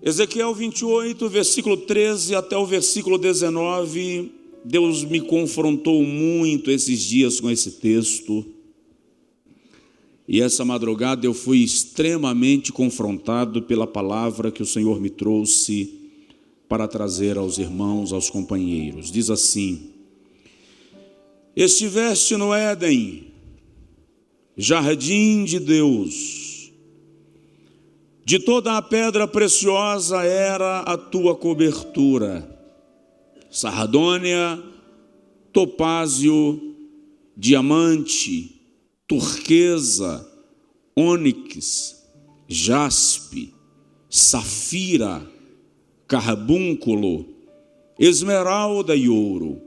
Ezequiel 28, versículo 13 até o versículo 19, Deus me confrontou muito esses dias com esse texto. E essa madrugada eu fui extremamente confrontado pela palavra que o Senhor me trouxe para trazer aos irmãos, aos companheiros. Diz assim: estiveste no Éden, jardim de Deus. De toda a pedra preciosa era a tua cobertura: sardônia, topázio, diamante, turquesa, ônix, jaspe, safira, carbúnculo, esmeralda e ouro.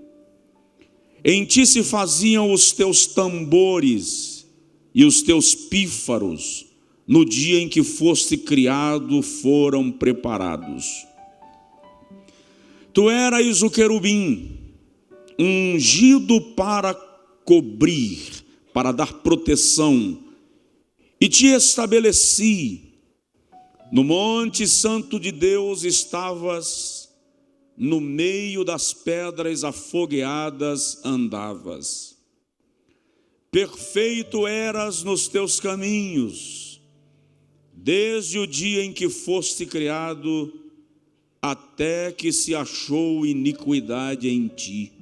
Em ti se faziam os teus tambores e os teus pífaros. No dia em que foste criado, foram preparados. Tu eras o querubim, ungido para cobrir, para dar proteção, e te estabeleci. No monte santo de Deus estavas, no meio das pedras afogueadas andavas. Perfeito eras nos teus caminhos, desde o dia em que foste criado, até que se achou iniquidade em ti.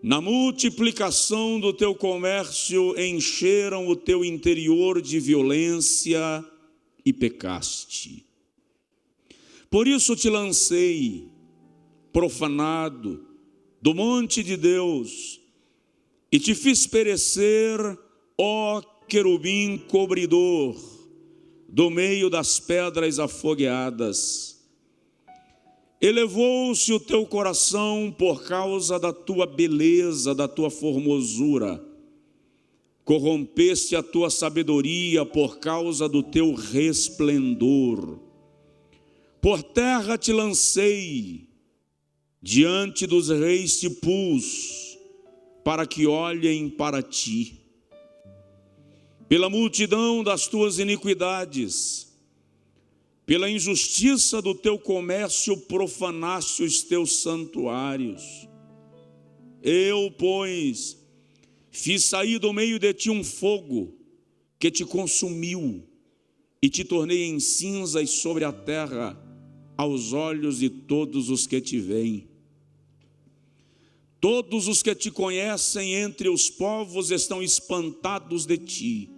Na multiplicação do teu comércio, encheram o teu interior de violência e pecaste. Por isso te lancei, profanado, do monte de Deus, e te fiz perecer, ó querubim cobridor, do meio das pedras afogueadas. Elevou-se o teu coração por causa da tua beleza, da tua formosura. Corrompeste a tua sabedoria por causa do teu resplendor. Por terra te lancei, diante dos reis te pus, para que olhem para ti. Pela multidão das tuas iniquidades, pela injustiça do teu comércio, profanaste os teus santuários. Eu, pois, fiz sair do meio de ti um fogo que te consumiu, e te tornei em cinzas sobre a terra, aos olhos de todos os que te veem. Todos os que te conhecem entre os povos estão espantados de ti.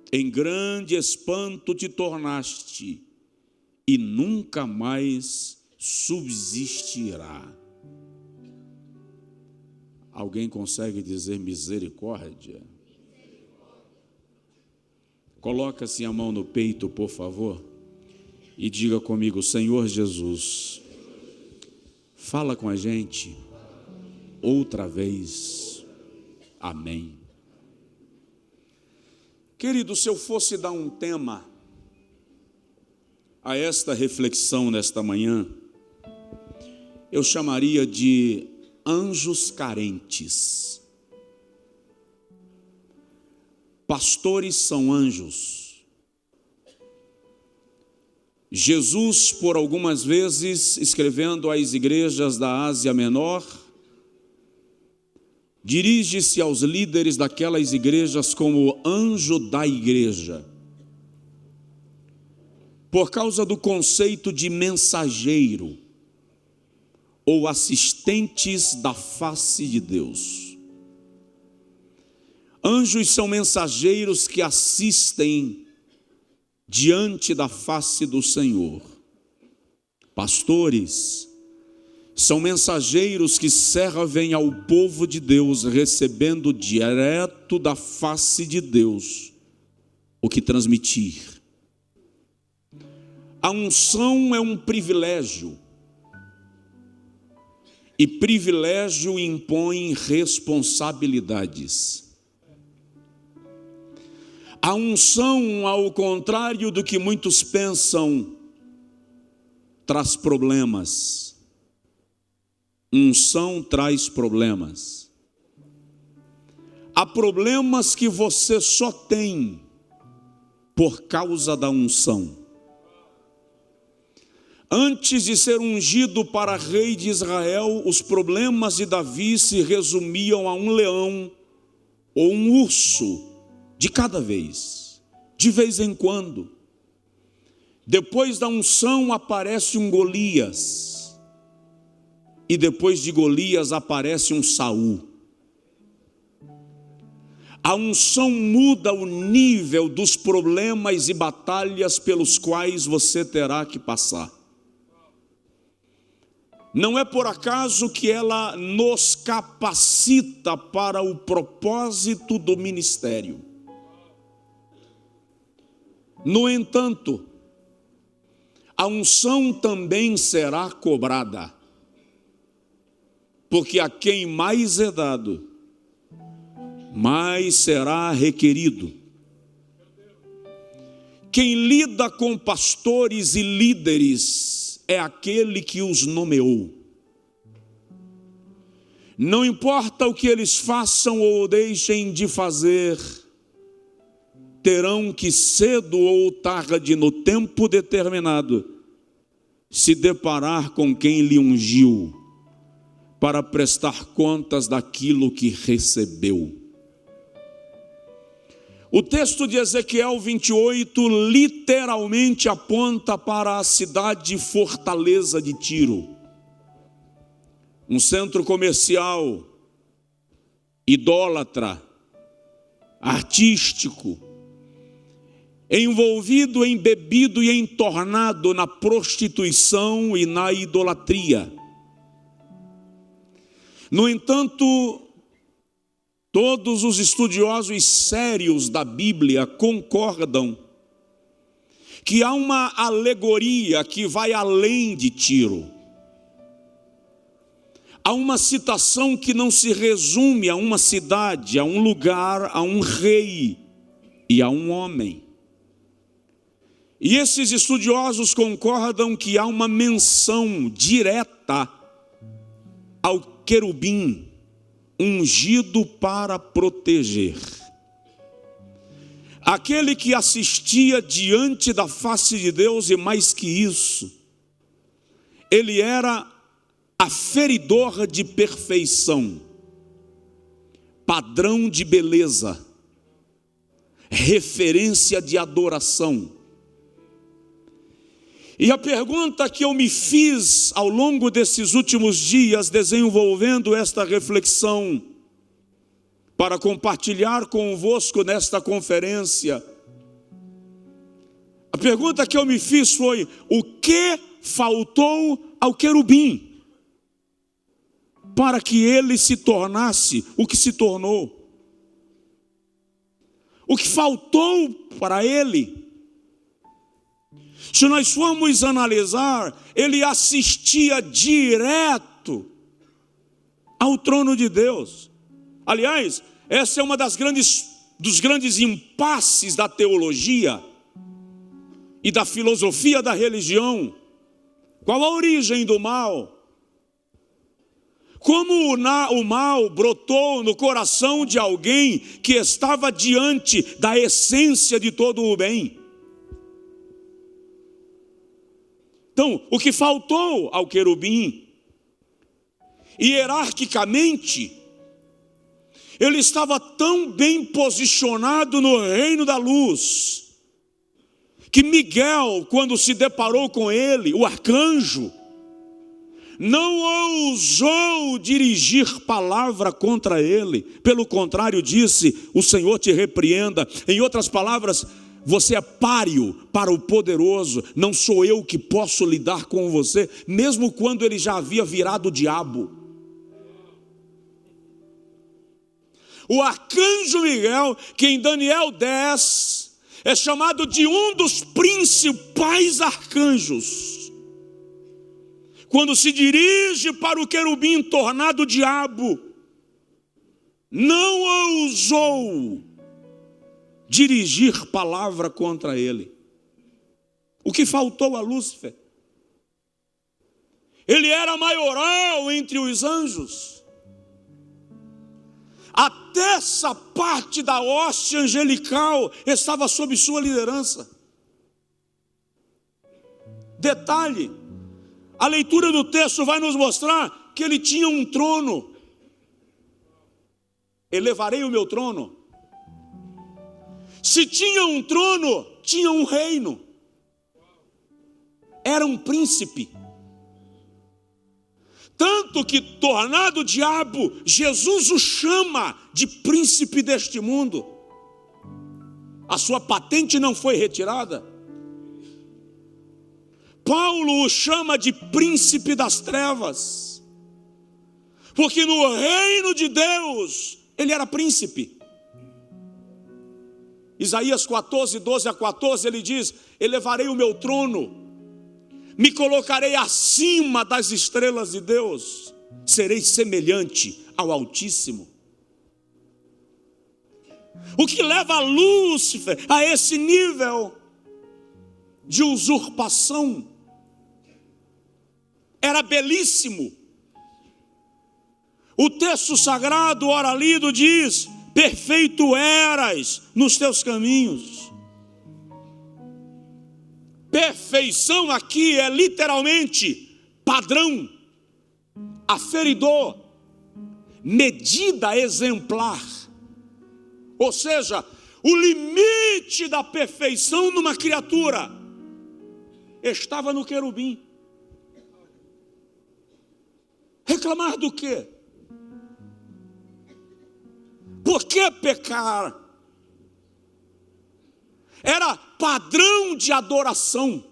Em grande espanto te tornaste, e nunca mais subsistirá. Alguém consegue dizer misericórdia? Coloca-se a mão no peito, por favor, e diga comigo: Senhor Jesus, fala com a gente outra vez. Amém. Querido, se eu fosse dar um tema a esta reflexão nesta manhã, eu chamaria de anjos carentes. Pastores são anjos. Jesus, por algumas vezes, escrevendo às igrejas da Ásia Menor, dirige-se aos líderes daquelas igrejas como anjo da igreja, por causa do conceito de mensageiro ou assistentes da face de Deus. Anjos são mensageiros que assistem diante da face do Senhor. Pastores são mensageiros que servem ao povo de Deus, recebendo direto da face de Deus o que transmitir. A unção é um privilégio, e privilégio impõe responsabilidades. A unção, ao contrário do que muitos pensam, traz problemas. Unção traz problemas. Há problemas que você só tem por causa da unção. Antes de ser ungido para rei de Israel, os problemas de Davi se resumiam a um leão ou um urso de cada vez, de vez em quando. Depois da unção aparece um Golias, e depois de Golias aparece um Saul. A unção muda o nível dos problemas e batalhas pelos quais você terá que passar. Não é por acaso que ela nos capacita para o propósito do ministério. No entanto, a unção também será cobrada, porque a quem mais é dado, mais será requerido. Quem lida com pastores e líderes é aquele que os nomeou. Não importa o que eles façam ou deixem de fazer, terão que cedo ou tarde, no tempo determinado, se deparar com quem lhe ungiu, para prestar contas daquilo que recebeu. O texto de Ezequiel 28 literalmente aponta para a cidade fortaleza de Tiro, um centro comercial, idólatra, artístico, envolvido, embebido e entornado na prostituição e na idolatria. No entanto, todos os estudiosos sérios da Bíblia concordam que há uma alegoria que vai além de Tiro. Há uma citação que não se resume a uma cidade, a um lugar, a um rei e a um homem. E esses estudiosos concordam que há uma menção direta ao querubim, ungido para proteger. Aquele que assistia diante da face de Deus, e mais que isso, ele era aferidor de perfeição, padrão de beleza, referência de adoração. E a pergunta que eu me fiz ao longo desses últimos dias, desenvolvendo esta reflexão, para compartilhar convosco nesta conferência, a pergunta que eu me fiz foi: o que faltou ao querubim para que ele se tornasse o que se tornou? O que faltou para ele? Se nós formos analisar, ele assistia direto ao trono de Deus. Aliás, essa é uma dos grandes impasses da teologia e da filosofia da religião. Qual a origem do mal? Como o mal brotou no coração de alguém que estava diante da essência de todo o bem? Então, o que faltou ao querubim, hierarquicamente, ele estava tão bem posicionado no reino da luz, que Miguel, quando se deparou com ele, o arcanjo, não ousou dirigir palavra contra ele. Pelo contrário, disse: o Senhor te repreenda. Em outras palavras, você é páreo para o poderoso, não sou eu que posso lidar com você, mesmo quando ele já havia virado o diabo. O arcanjo Miguel, que em Daniel 10 é chamado de um dos principais arcanjos, quando se dirige para o querubim tornado diabo, não ousou dirigir palavra contra ele. O que faltou a Lúcifer? Ele era maioral entre os anjos. Até essa parte da hoste angelical estava sob sua liderança. Detalhe: A leitura do texto vai nos mostrar que ele tinha um trono. Elevarei o meu trono. Se tinha um trono, tinha um reino. Era um príncipe. Tanto que, tornado diabo, Jesus o chama de príncipe deste mundo. A sua patente não foi retirada. Paulo o chama de príncipe das trevas, porque no reino de Deus ele era príncipe. Isaías 14, 12 a 14, ele diz: elevarei o meu trono, me colocarei acima das estrelas de Deus, serei semelhante ao Altíssimo. O que leva Lúcifer a esse nível de usurpação? Era belíssimo. O texto sagrado, ora lido, diz: perfeito eras nos teus caminhos. Perfeição aqui é literalmente padrão, aferidor, medida exemplar. Ou seja, o limite da perfeição numa criatura estava no querubim. Reclamar do quê? Por que pecar? Era padrão de adoração.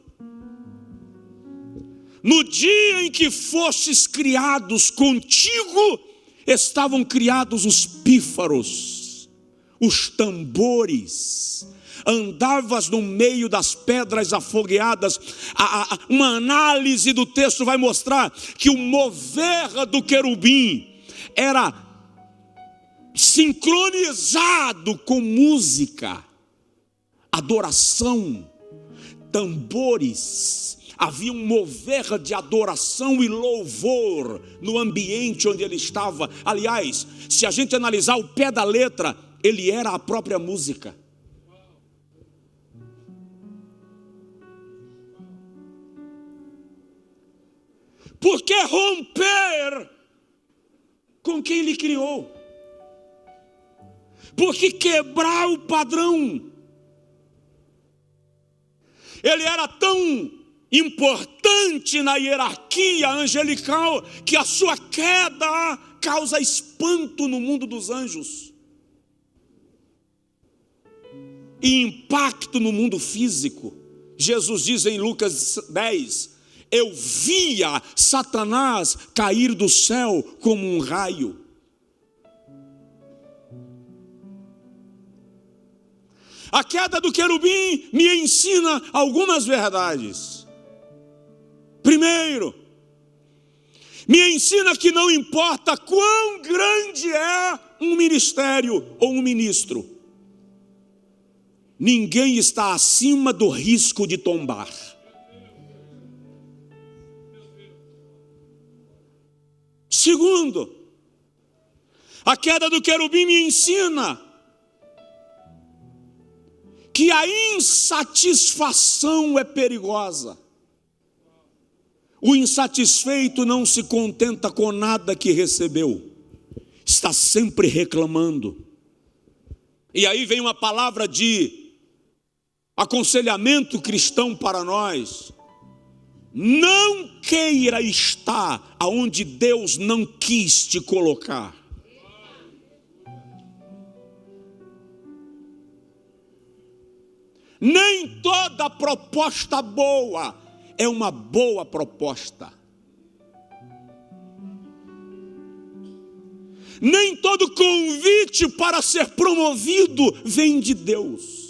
No dia em que fostes criados, contigo estavam criados os pífaros, os tambores. Andavas no meio das pedras afogueadas. Uma análise do texto vai mostrar que o mover do querubim era sincronizado com música, adoração, tambores. Havia um mover de adoração e louvor no ambiente onde ele estava. Aliás, se a gente analisar o pé da letra, ele era a própria música. Por que romper com quem lhe criou? Por que quebrar o padrão? Ele era tão importante na hierarquia angelical que a sua queda causa espanto no mundo dos anjos e impacto no mundo físico. Jesus diz em Lucas 10: eu via Satanás cair do céu como um raio. A queda do querubim me ensina algumas verdades. Primeiro, me ensina que não importa quão grande é um ministério ou um ministro, ninguém está acima do risco de tombar. Segundo, a queda do querubim me ensina que a insatisfação é perigosa. O insatisfeito não se contenta com nada que recebeu, está sempre reclamando. E aí vem uma palavra de aconselhamento cristão para nós: não queira estar aonde Deus não quis te colocar. Nem toda proposta boa é uma boa proposta. Nem todo convite para ser promovido vem de Deus.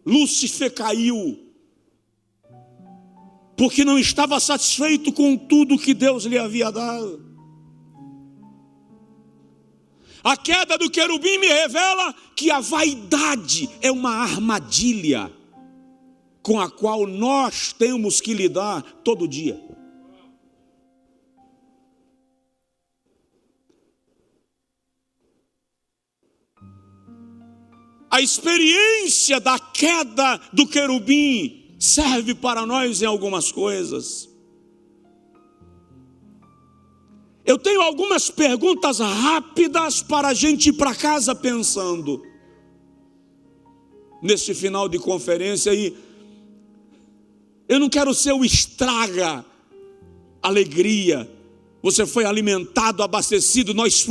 Lúcifer caiu porque não estava satisfeito com tudo que Deus lhe havia dado. A queda do querubim me revela que a vaidade é uma armadilha com a qual nós temos que lidar todo dia. A experiência da queda do querubim serve para nós em algumas coisas. Eu tenho algumas perguntas rápidas para a gente ir para casa pensando neste final de conferência. E eu não quero ser o estraga alegria. Você foi alimentado, abastecido, nós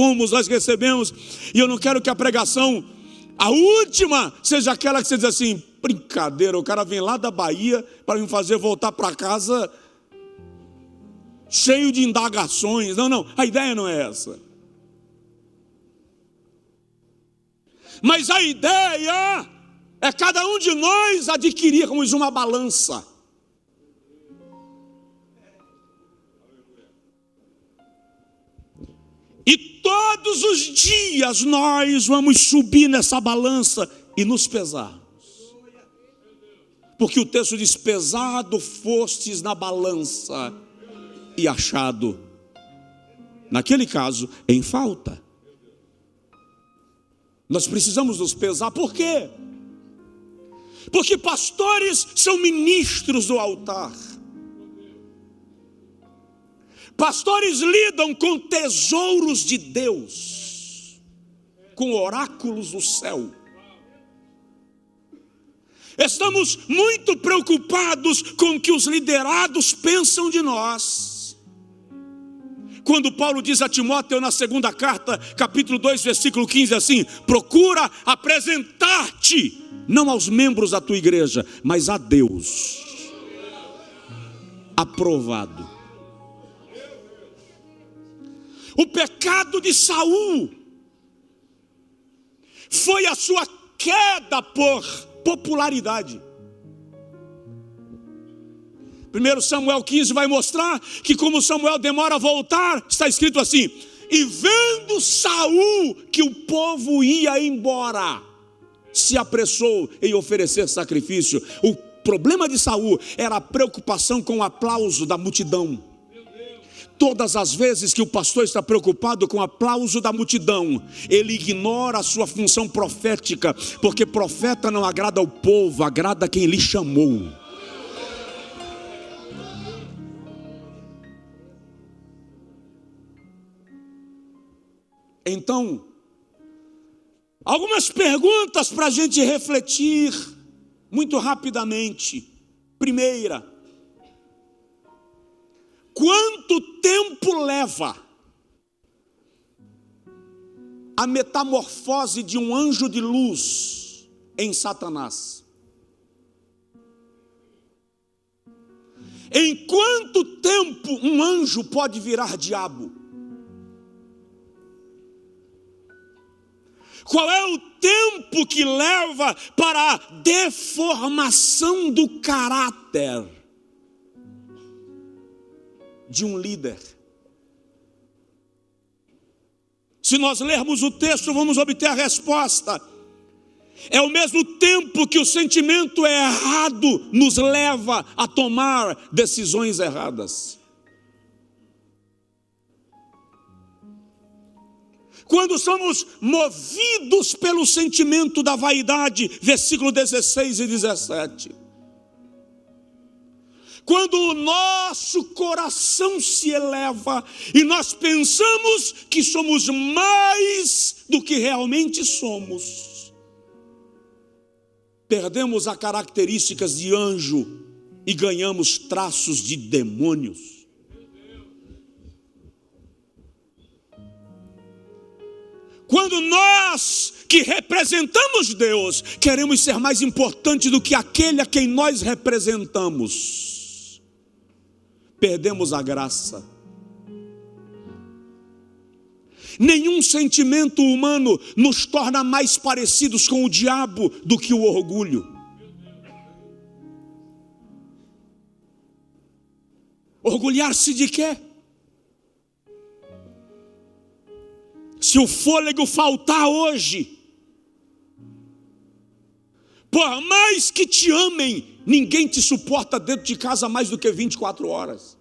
recebemos. E eu não quero que a pregação, a última, seja aquela que você diz assim: brincadeira, o cara vem lá da Bahia para me fazer voltar para casa cheio de indagações. Não, a ideia não é essa. Mas a ideia é cada um de nós adquirirmos uma balança. E todos os dias nós vamos subir nessa balança e nos pesarmos. Porque o texto diz: pesado fostes na balança e achado, naquele caso, em falta. Nós precisamos nos pesar. Por quê? Porque pastores são ministros do altar. Pastores lidam com tesouros de Deus, com oráculos do céu. Estamos muito preocupados com o que os liderados pensam de nós. Quando Paulo diz a Timóteo na segunda carta, capítulo 2, versículo 15, assim: procura apresentar-te, não aos membros da tua igreja, mas a Deus, aprovado. O pecado de Saul foi a sua queda por popularidade. 1 Samuel 15 vai mostrar que como Samuel demora a voltar, está escrito assim: e vendo Saul que o povo ia embora, se apressou em oferecer sacrifício. O problema de Saul era a preocupação com o aplauso da multidão. Todas as vezes que o pastor está preocupado com o aplauso da multidão, ele ignora a sua função profética, porque profeta não agrada ao povo, agrada quem lhe chamou. Então, algumas perguntas para a gente refletir muito rapidamente. Primeira: quanto tempo leva a metamorfose de um anjo de luz em Satanás? Em quanto tempo um anjo pode virar diabo? Qual é o tempo que leva para a deformação do caráter de um líder? Se nós lermos o texto, vamos obter a resposta. É o mesmo tempo que o sentimento errado nos leva a tomar decisões erradas. Quando somos movidos pelo sentimento da vaidade, versículo 16 e 17. Quando o nosso coração se eleva e nós pensamos que somos mais do que realmente somos, perdemos as características de anjo e ganhamos traços de demônios. Quando nós que representamos Deus queremos ser mais importante do que aquele a quem nós representamos, perdemos a graça. Nenhum sentimento humano nos torna mais parecidos com o diabo do que o orgulho. Orgulhar-se de quê? Se o fôlego faltar hoje, por mais que te amem, ninguém te suporta dentro de casa mais do que 24 horas.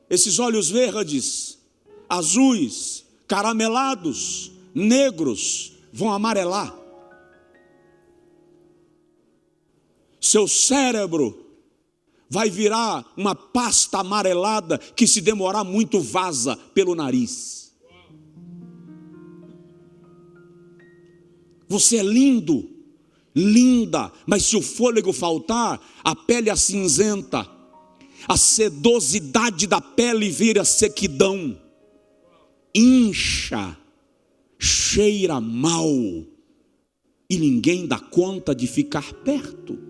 Esses olhos verdes, azuis, caramelados, negros, vão amarelar. seu cérebro vai virar uma pasta amarelada que, se demorar muito, vaza pelo nariz. Você é lindo, linda, mas se o fôlego faltar, a pele acinzenta, a sedosidade da pele vira sequidão, incha, cheira mal, e ninguém dá conta de ficar perto.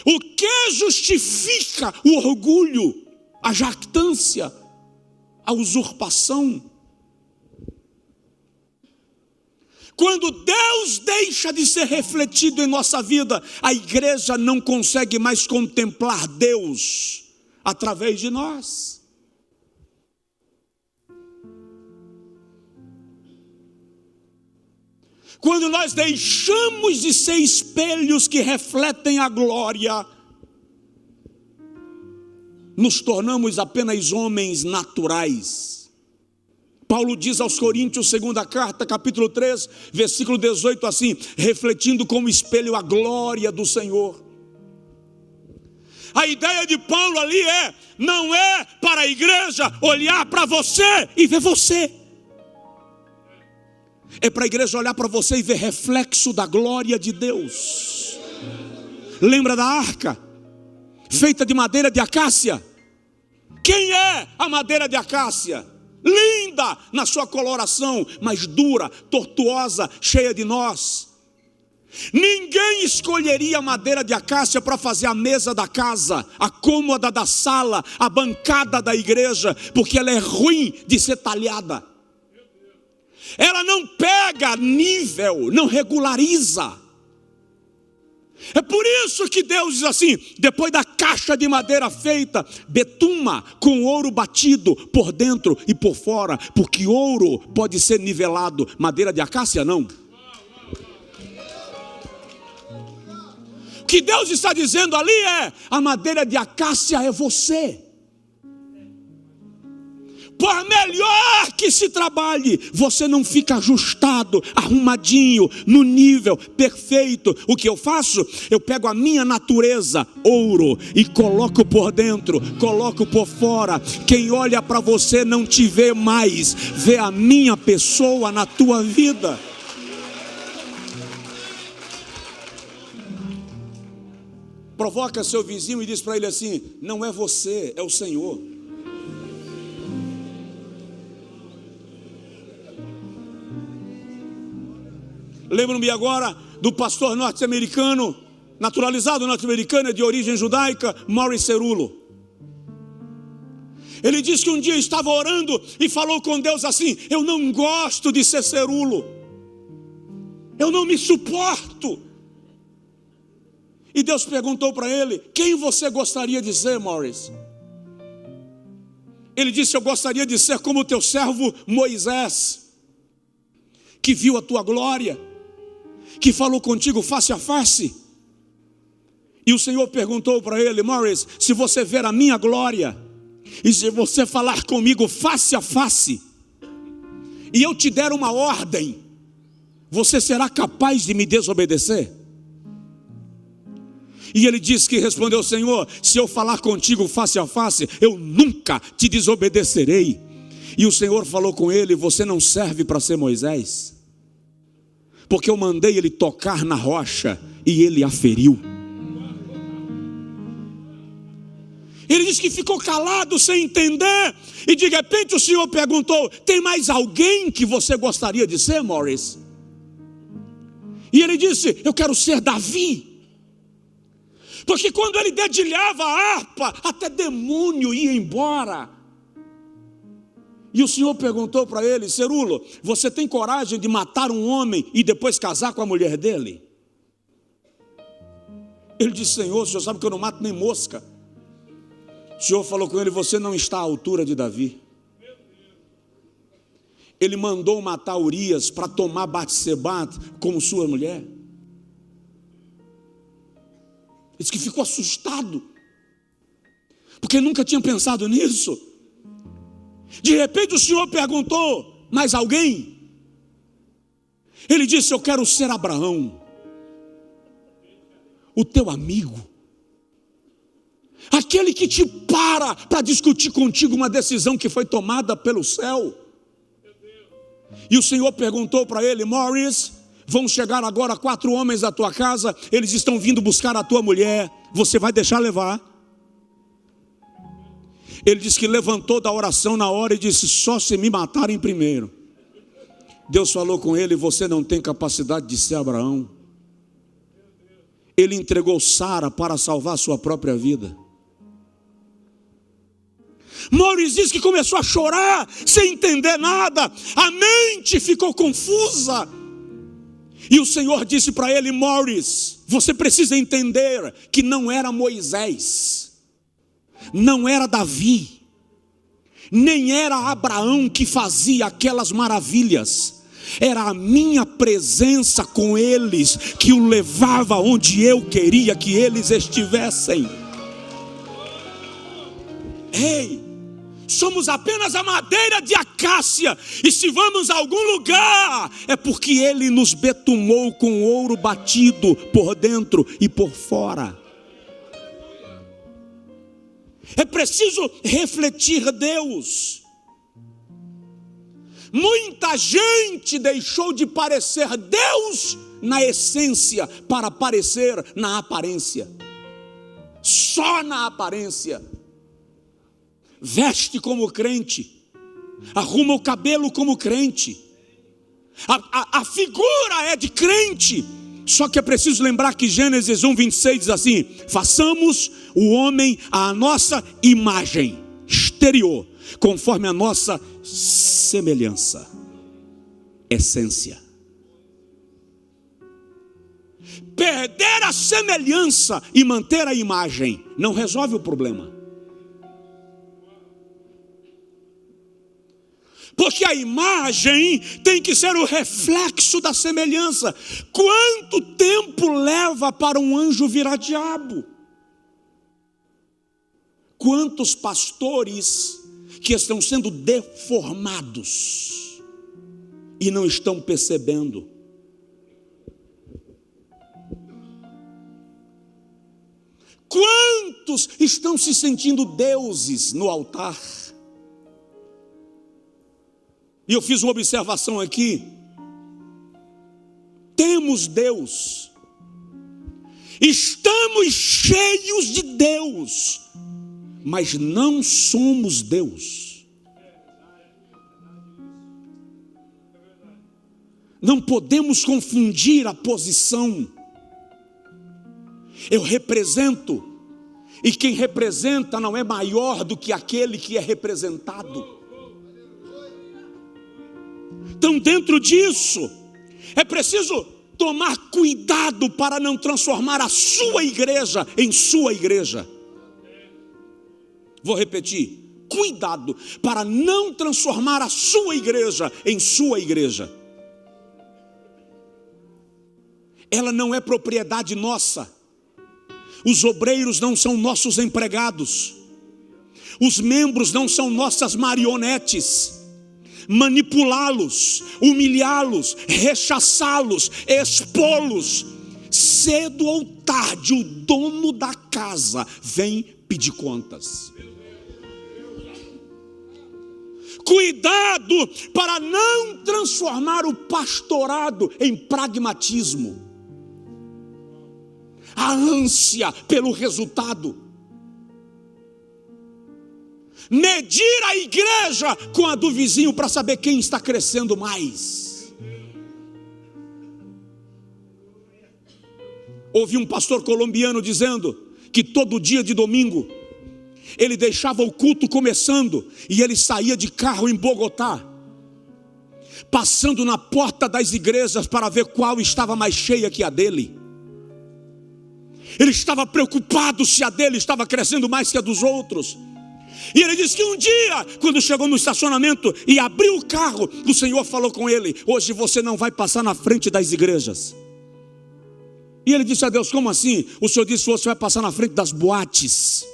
O que justifica o orgulho, a jactância, a usurpação? Quando Deus deixa de ser refletido em nossa vida, a igreja não consegue mais contemplar Deus através de nós. Quando nós deixamos de ser espelhos que refletem a glória, nos tornamos apenas homens naturais. Paulo diz aos Coríntios, segunda carta, capítulo 3, versículo 18, assim: refletindo como espelho a glória do Senhor. A ideia de Paulo ali não é para a igreja olhar para você e ver você. É para a igreja olhar para você e ver reflexo da glória de Deus. Lembra da arca? Feita de madeira de acácia. Quem é a madeira de acácia? Linda na sua coloração, mas dura, tortuosa, cheia de nós. Ninguém escolheria a madeira de acácia para fazer a mesa da casa, a cômoda da sala, a bancada da igreja, porque ela é ruim de ser talhada. Ela não pega nível, não regulariza. É por isso que Deus diz assim: depois da caixa de madeira feita, betuma com ouro batido por dentro e por fora, porque ouro pode ser nivelado, madeira de acácia não. O que Deus está dizendo ali é: a madeira de acácia é você. Por melhor que se trabalhe, você não fica ajustado, arrumadinho, no nível perfeito. O que eu faço? Eu pego a minha natureza, ouro, e coloco por dentro, coloco por fora. Quem olha para você não te vê mais, vê a minha pessoa na tua vida. Provoca seu vizinho e diz para ele assim: não é você, é o Senhor. Lembro-me agora do pastor norte-americano, naturalizado norte-americano, de origem judaica, Morris Cerullo. Ele disse que um dia estava orando e falou com Deus assim: eu não gosto de ser Cerullo, eu não me suporto. E Deus perguntou para ele: quem você gostaria de ser, Morris? Ele disse: eu gostaria de ser como o teu servo Moisés, que viu a tua glória, que falou contigo face a face. E o Senhor perguntou para ele: Morris, se você ver a minha glória, e se você falar comigo face a face, e eu te der uma ordem, você será capaz de me desobedecer? E ele disse que respondeu: Senhor, se eu falar contigo face a face, eu nunca te desobedecerei. E o Senhor falou com ele: você não serve para ser Moisés, porque eu mandei ele tocar na rocha e ele a feriu. Ele disse que ficou calado sem entender, e de repente o Senhor perguntou: tem mais alguém que você gostaria de ser, Morris? E ele disse: eu quero ser Davi. Porque quando ele dedilhava a harpa, até demônio ia embora. E o Senhor perguntou para ele: Cerullo, você tem coragem de matar um homem e depois casar com a mulher dele? Ele disse: Senhor, o Senhor sabe que eu não mato nem mosca. O Senhor falou com ele: você não está à altura de Davi. Ele mandou matar Urias para tomar Batseba como sua mulher. Ele disse que ficou assustado, porque nunca tinha pensado nisso. De repente o Senhor perguntou: mais alguém? Ele disse: eu quero ser Abraão, o teu amigo, aquele que te para discutir contigo uma decisão que foi tomada pelo céu. E o Senhor perguntou para ele: Morris, vão chegar agora 4 homens à tua casa, eles estão vindo buscar a tua mulher, você vai deixar levar? Ele disse que levantou da oração na hora e disse: só se me matarem primeiro. Deus falou com ele: você não tem capacidade de ser Abraão. Ele entregou Sara para salvar sua própria vida. Morris diz que começou a chorar, sem entender nada, a mente ficou confusa. E o Senhor disse para ele: Morris, você precisa entender que não era Moisés, não era Davi, nem era Abraão que fazia aquelas maravilhas. Era a minha presença com eles que o levava onde eu queria que eles estivessem. Ei, somos apenas a madeira de acácia, e se vamos a algum lugar, é porque Ele nos betumou com ouro batido por dentro e por fora. É preciso refletir Deus. Muita gente deixou de parecer Deus na essência para aparecer na aparência. Só na aparência. Veste como crente, arruma o cabelo como crente, a figura é de crente. Só que é preciso lembrar que Gênesis 1:26 diz assim: façamos o homem à nossa imagem exterior, conforme a nossa semelhança, essência. Perder a semelhança e manter a imagem não resolve o problema. Porque a imagem tem que ser o reflexo da semelhança. Quanto tempo leva para um anjo virar diabo? Quantos pastores que estão sendo deformados e não estão percebendo? Quantos estão se sentindo deuses no altar? E eu fiz uma observação aqui. Temos Deus, estamos cheios de Deus, mas não somos Deus. Não podemos confundir a posição. Eu represento, e quem representa não é maior do que aquele que é representado. Então, dentro disso, é preciso tomar cuidado para não transformar a sua igreja em sua igreja. Vou repetir: cuidado para não transformar a sua igreja em sua igreja. Ela não é propriedade nossa. Os obreiros não são nossos empregados. Os membros não são nossas marionetes. Manipulá-los, humilhá-los, rechaçá-los, expô-los, cedo ou tarde o dono da casa vem pedir contas. Cuidado para não transformar o pastorado em pragmatismo, a ânsia pelo resultado. Medir a igreja com a do vizinho para saber quem está crescendo mais. Ouvi um pastor colombiano dizendo que todo dia de domingo ele deixava o culto começando e ele saía de carro em Bogotá, passando na porta das igrejas para ver qual estava mais cheia que a dele. Ele estava preocupado se a dele estava crescendo mais que a dos outros. E ele disse que um dia, quando chegou no estacionamento e abriu o carro, o Senhor falou com ele: hoje você não vai passar na frente das igrejas. E ele disse a Deus: como assim? O Senhor disse: você vai passar na frente das boates,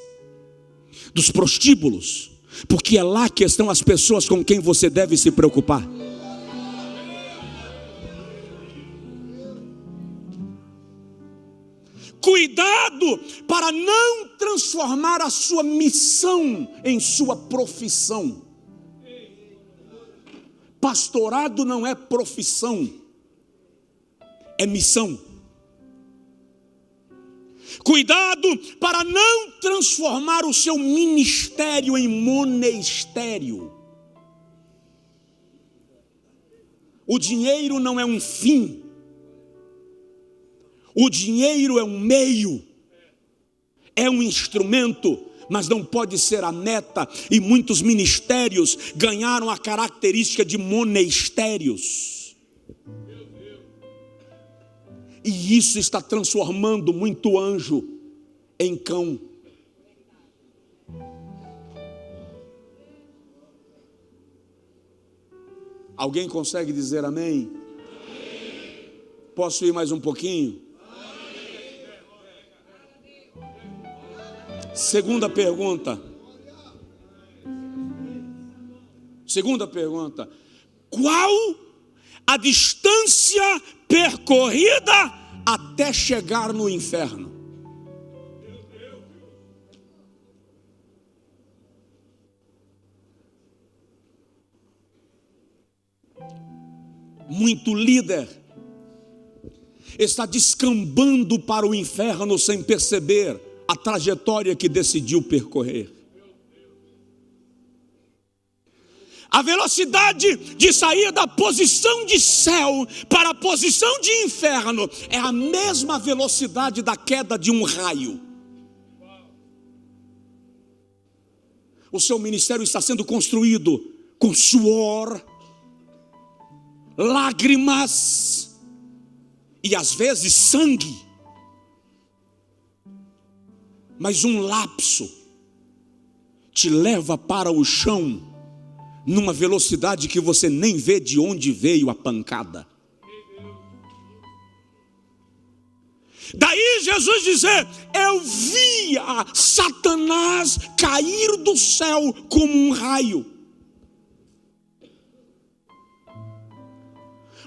dos prostíbulos, porque é lá que estão as pessoas com quem você deve se preocupar. Cuidado para não transformar a sua missão em sua profissão. Pastorado não é profissão, é missão. Cuidado para não transformar o seu ministério em monestério. O dinheiro não é um fim. O dinheiro é um meio. É um instrumento, mas não pode ser a meta. E muitos ministérios ganharam a característica de monestérios. E isso está transformando muito anjo em cão. Alguém consegue dizer amém? Amém. Posso ir mais um pouquinho? Amém. Segunda pergunta. Qual a distância percorrida até chegar no inferno? Muito líder está descambando para o inferno sem perceber a trajetória que decidiu percorrer. A velocidade de sair da posição de céu para a posição de inferno é a mesma velocidade da queda de um raio. O seu ministério está sendo construído com suor, lágrimas e às vezes sangue. Mas um lapso te leva para o chão numa velocidade que você nem vê de onde veio a pancada. Daí Jesus dizer: eu via Satanás cair do céu como um raio.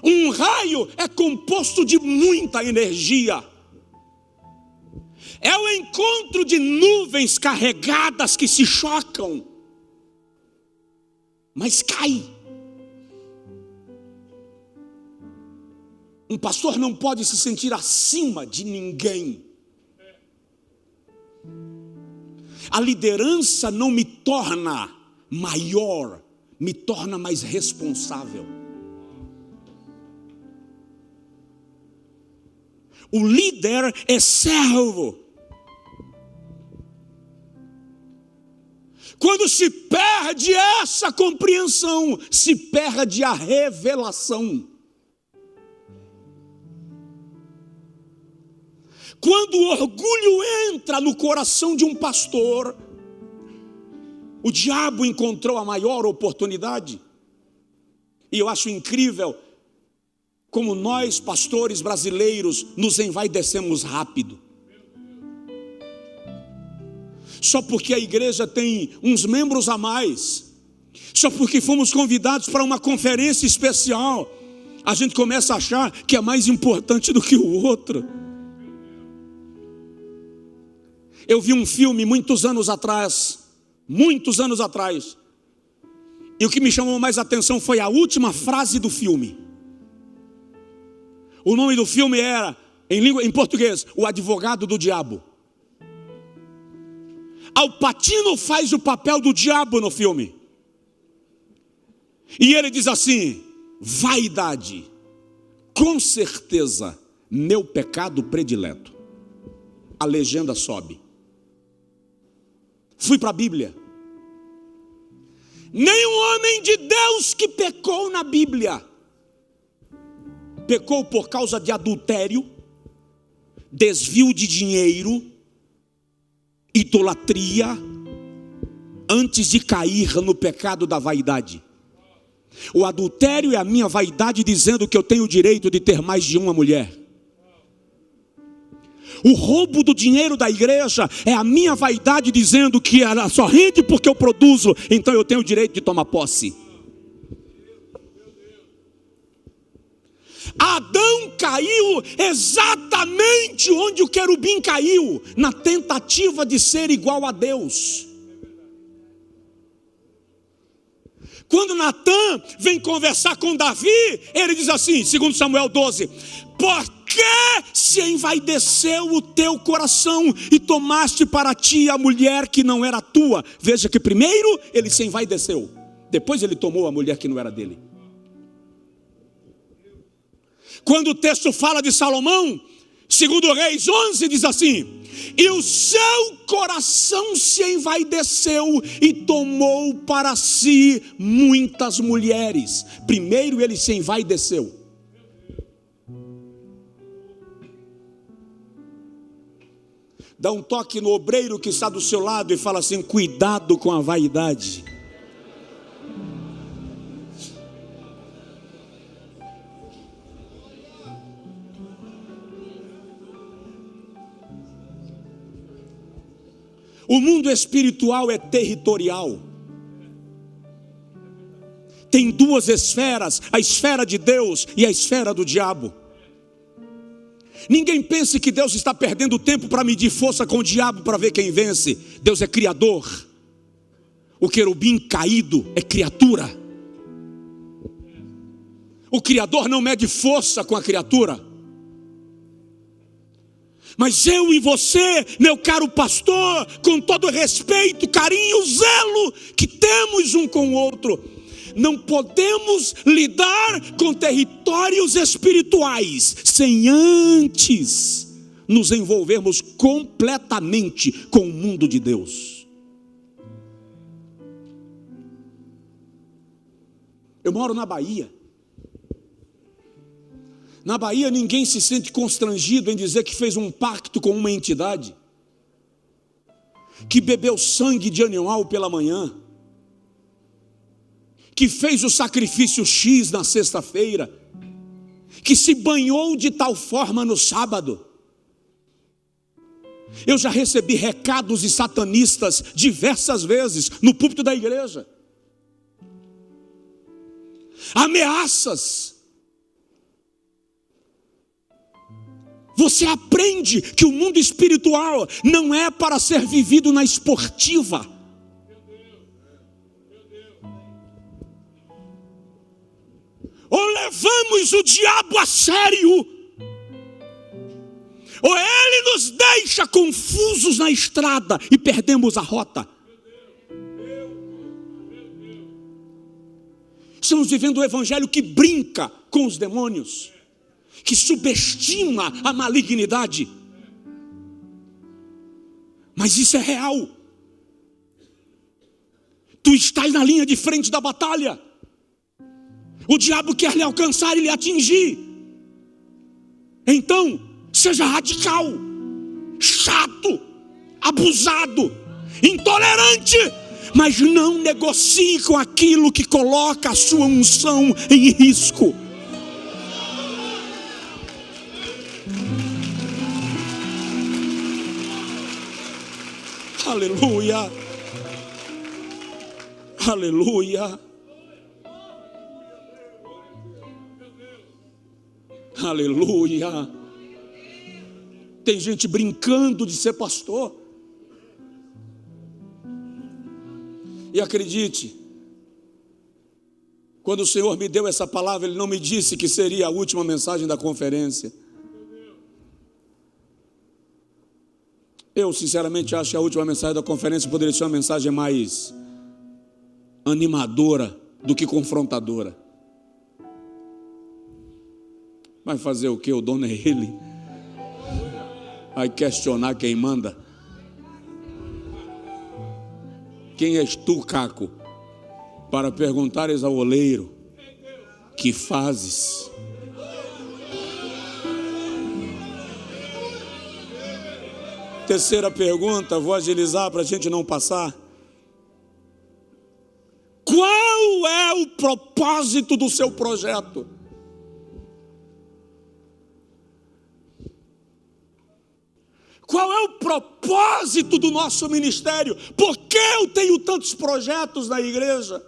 Um raio é composto de muita energia. É o encontro de nuvens carregadas que se chocam, mas cai. Um pastor não pode se sentir acima de ninguém. A liderança não me torna maior, me torna mais responsável. O líder é servo. Quando se perde essa compreensão, se perde a revelação. Quando o orgulho entra no coração de um pastor, o diabo encontrou a maior oportunidade. E eu acho incrível como nós, pastores brasileiros, nos envaidecemos rápido. Só porque a igreja tem uns membros a mais, só porque fomos convidados para uma conferência especial, a gente começa a achar que é mais importante do que o outro. Eu vi um filme muitos anos atrás, e o que me chamou mais atenção foi a última frase do filme. O nome do filme era, em português, O Advogado do Diabo. Al Pacino faz o papel do diabo no filme. E ele diz assim: vaidade, com certeza, meu pecado predileto. A legenda sobe. Fui para a Bíblia. Nenhum homem de Deus que pecou na Bíblia pecou por causa de adultério, desvio de dinheiro, idolatria, antes de cair no pecado da vaidade. O adultério é a minha vaidade dizendo que eu tenho o direito de ter mais de uma mulher. O roubo do dinheiro da igreja é a minha vaidade dizendo que ela só rende porque eu produzo, então eu tenho o direito de tomar posse. Adão caiu exatamente onde o querubim caiu, na tentativa de ser igual a Deus. Quando Natã vem conversar com Davi, ele diz assim, segundo Samuel 12: por que se envaideceu o teu coração e tomaste para ti a mulher que não era tua? Veja que primeiro ele se envaideceu, depois ele tomou a mulher que não era dele. Quando o texto fala de Salomão, segundo Reis 11, diz assim: e o seu coração se envaideceu e tomou para si muitas mulheres. Primeiro ele se envaideceu. Dá um toque no obreiro que está do seu lado e fala assim: cuidado com a vaidade. O mundo espiritual é territorial. Tem duas esferas, a esfera de Deus e a esfera do diabo. Ninguém pense que Deus está perdendo tempo para medir força com o diabo para ver quem vence. Deus é criador. O querubim caído é criatura. O criador não mede força com a criatura. Mas eu e você, meu caro pastor, com todo respeito, carinho, zelo que temos um com o outro, não podemos lidar com territórios espirituais sem antes nos envolvermos completamente com o mundo de Deus. Eu moro na Bahia. Na Bahia ninguém se sente constrangido em dizer que fez um pacto com uma entidade, que bebeu sangue de animal pela manhã, que fez o sacrifício X na sexta-feira, que se banhou de tal forma no sábado. Eu já recebi recados de satanistas diversas vezes no púlpito da igreja, ameaças. Você aprende que o mundo espiritual não é para ser vivido na esportiva. Ou levamos o diabo a sério, ou ele nos deixa confusos na estrada e perdemos a rota. Estamos vivendo um evangelho que brinca com os demônios, que subestima a malignidade. Mas isso é real. Tu estás na linha de frente da batalha. O diabo quer lhe alcançar e lhe atingir. Então, seja radical, chato, abusado, intolerante, mas não negocie com aquilo que coloca a sua unção em risco. Aleluia, aleluia, aleluia. Tem gente brincando de ser pastor. E acredite, quando o Senhor me deu essa palavra, Ele não me disse que seria a última mensagem da conferência. Eu sinceramente acho que a última mensagem da conferência poderia ser uma mensagem mais animadora do que confrontadora. Vai fazer o que? O dono é ele. Vai questionar quem manda. Quem és tu, Caco, para perguntares ao oleiro: que fazes? Terceira pergunta, vou agilizar para a gente não passar. Qual é o propósito do seu projeto? Qual é o propósito do nosso ministério? Por que eu tenho tantos projetos na igreja?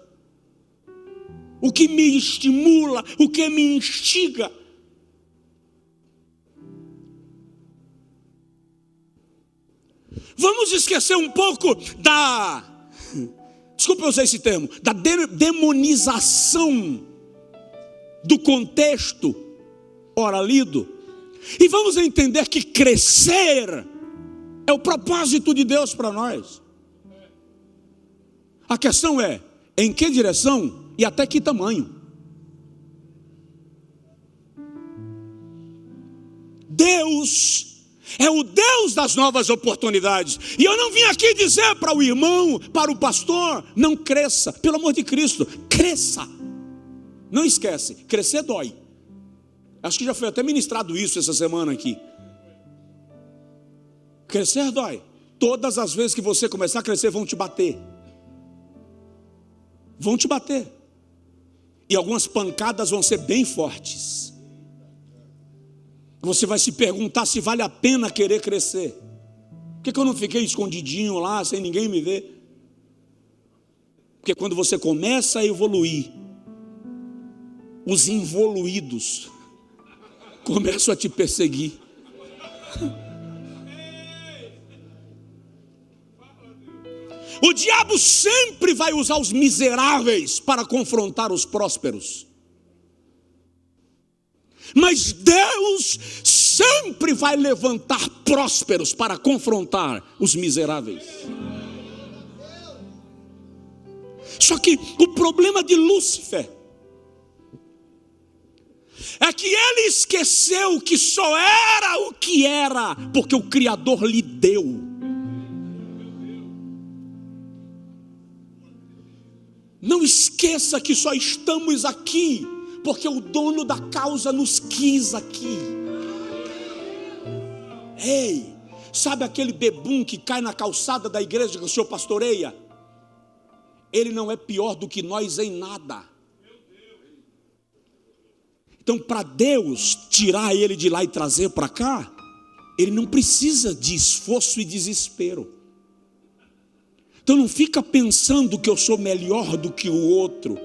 O que me estimula, o que me instiga? Vamos esquecer um pouco desculpa eu usar esse termo, da demonização do contexto ora lido, e vamos entender que crescer é o propósito de Deus para nós. A questão é, em que direção e até que tamanho? Deus é o Deus das novas oportunidades. E eu não vim aqui dizer para o irmão, para o pastor, não cresça. Pelo amor de Cristo, cresça. Não esquece, crescer dói. Acho que já foi até ministrado isso essa semana aqui. Crescer dói. Todas as vezes que você começar a crescer, vão te bater. Vão te bater. E algumas pancadas vão ser bem fortes. Você vai se perguntar se vale a pena querer crescer. Por que eu não fiquei escondidinho lá, sem ninguém me ver? Porque quando você começa a evoluir, os involuídos começam a te perseguir. O diabo sempre vai usar os miseráveis para confrontar os prósperos. Mas Deus sempre vai levantar prósperos para confrontar os miseráveis. Só que o problema de Lúcifer é que ele esqueceu que só era o que era porque o Criador lhe deu. Não esqueça que só estamos aqui porque o dono da causa nos quis aqui. Ei, sabe aquele bebum que cai na calçada da igreja que o senhor pastoreia? Ele não é pior do que nós em nada. Então, para Deus tirar ele de lá e trazer para cá, ele não precisa de esforço e desespero. Então não fica pensando que eu sou melhor do que o outro,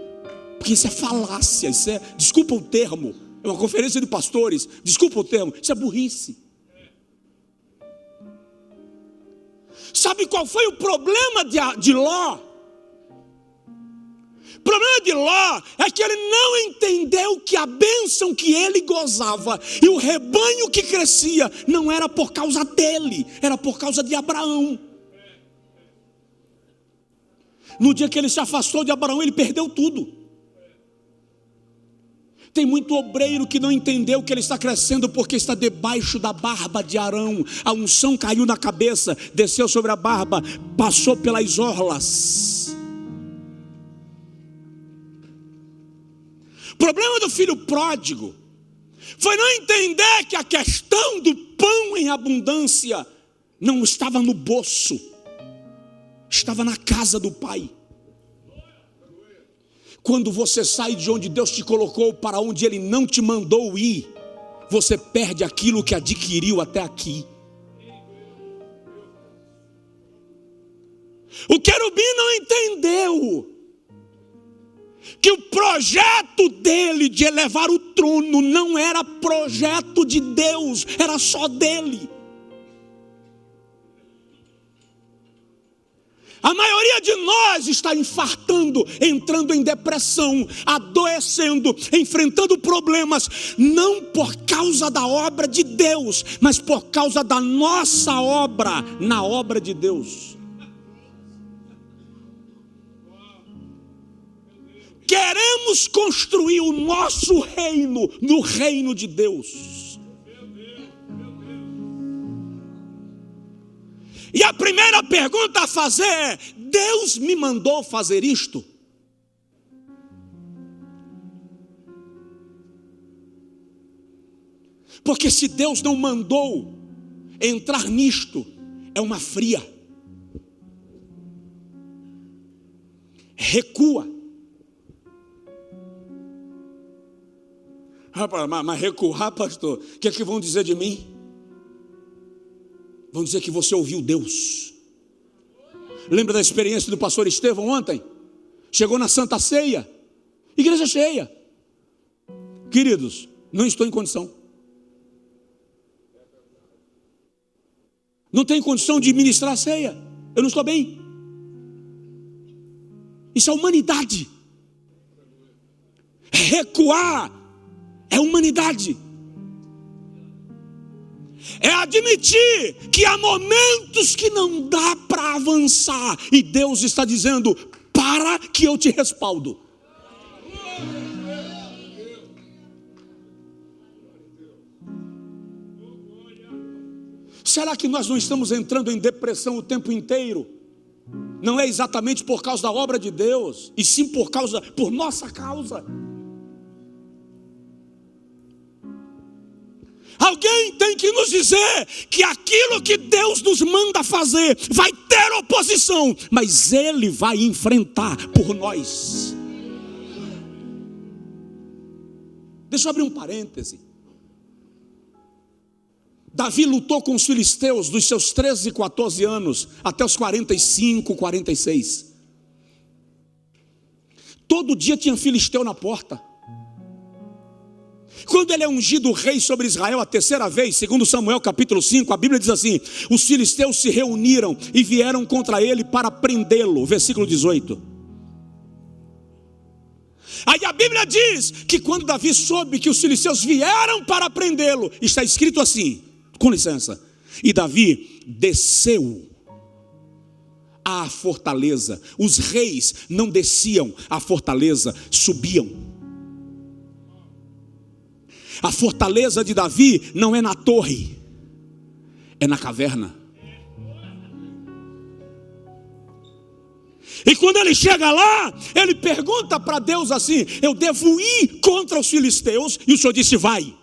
porque isso é falácia, isso é, desculpa o termo, é uma conferência de pastores, desculpa o termo, isso é burrice. Sabe qual foi o problema de Ló? O problema de Ló é que ele não entendeu que a bênção que ele gozava e o rebanho que crescia não era por causa dele, era por causa de Abraão. No dia que ele se afastou de Abraão, ele perdeu tudo. Tem muito obreiro que não entendeu que ele está crescendo porque está debaixo da barba de Arão. A unção caiu na cabeça, desceu sobre a barba, passou pelas orlas. O problema do filho pródigo foi não entender que a questão do pão em abundância não estava no bolso, estava na casa do Pai. Quando você sai de onde Deus te colocou para onde Ele não te mandou ir, você perde aquilo que adquiriu até aqui. O querubim não entendeu que o projeto dele de elevar o trono não era projeto de Deus, era só dele. A maioria de nós está infartando, entrando em depressão, adoecendo, enfrentando problemas, não por causa da obra de Deus, mas por causa da nossa obra na obra de Deus. Queremos construir o nosso reino no reino de Deus. E a primeira pergunta a fazer é: Deus me mandou fazer isto? Porque se Deus não mandou entrar nisto, é uma fria. Recua. Mas recuar, pastor, o que é que vão dizer de mim? Vão dizer que você ouviu Deus. Lembra da experiência do pastor Estevão ontem? Chegou na Santa Ceia, igreja cheia. Queridos, não estou em condição. não tenho condição de ministrar a ceia, eu não estou bem. Isso é humanidade. Recuar é humanidade. É admitir que há momentos que não dá para avançar, e Deus está dizendo: para que eu te respaldo. Será que nós não estamos entrando em depressão o tempo inteiro? Não é exatamente por causa da obra de Deus, e sim por nossa causa. Alguém tem que nos dizer que aquilo que Deus nos manda fazer vai ter oposição, mas Ele vai enfrentar por nós. Deixa eu abrir um parêntese. Davi lutou com os filisteus dos seus 13 e 14 anos até os 45, 46. Todo dia tinha filisteu na porta. Quando ele é ungido rei sobre Israel a terceira vez, segundo Samuel capítulo 5, a Bíblia diz assim: os filisteus se reuniram e vieram contra ele para prendê-lo, versículo 18. Aí a Bíblia diz que quando Davi soube que os filisteus vieram para prendê-lo, está escrito assim, com licença: e Davi desceu à fortaleza. Os reis não desciam à fortaleza, subiam. A fortaleza de Davi não é na torre, é na caverna. E quando ele chega lá, ele pergunta para Deus assim: eu devo ir contra os filisteus? E o Senhor disse: vai.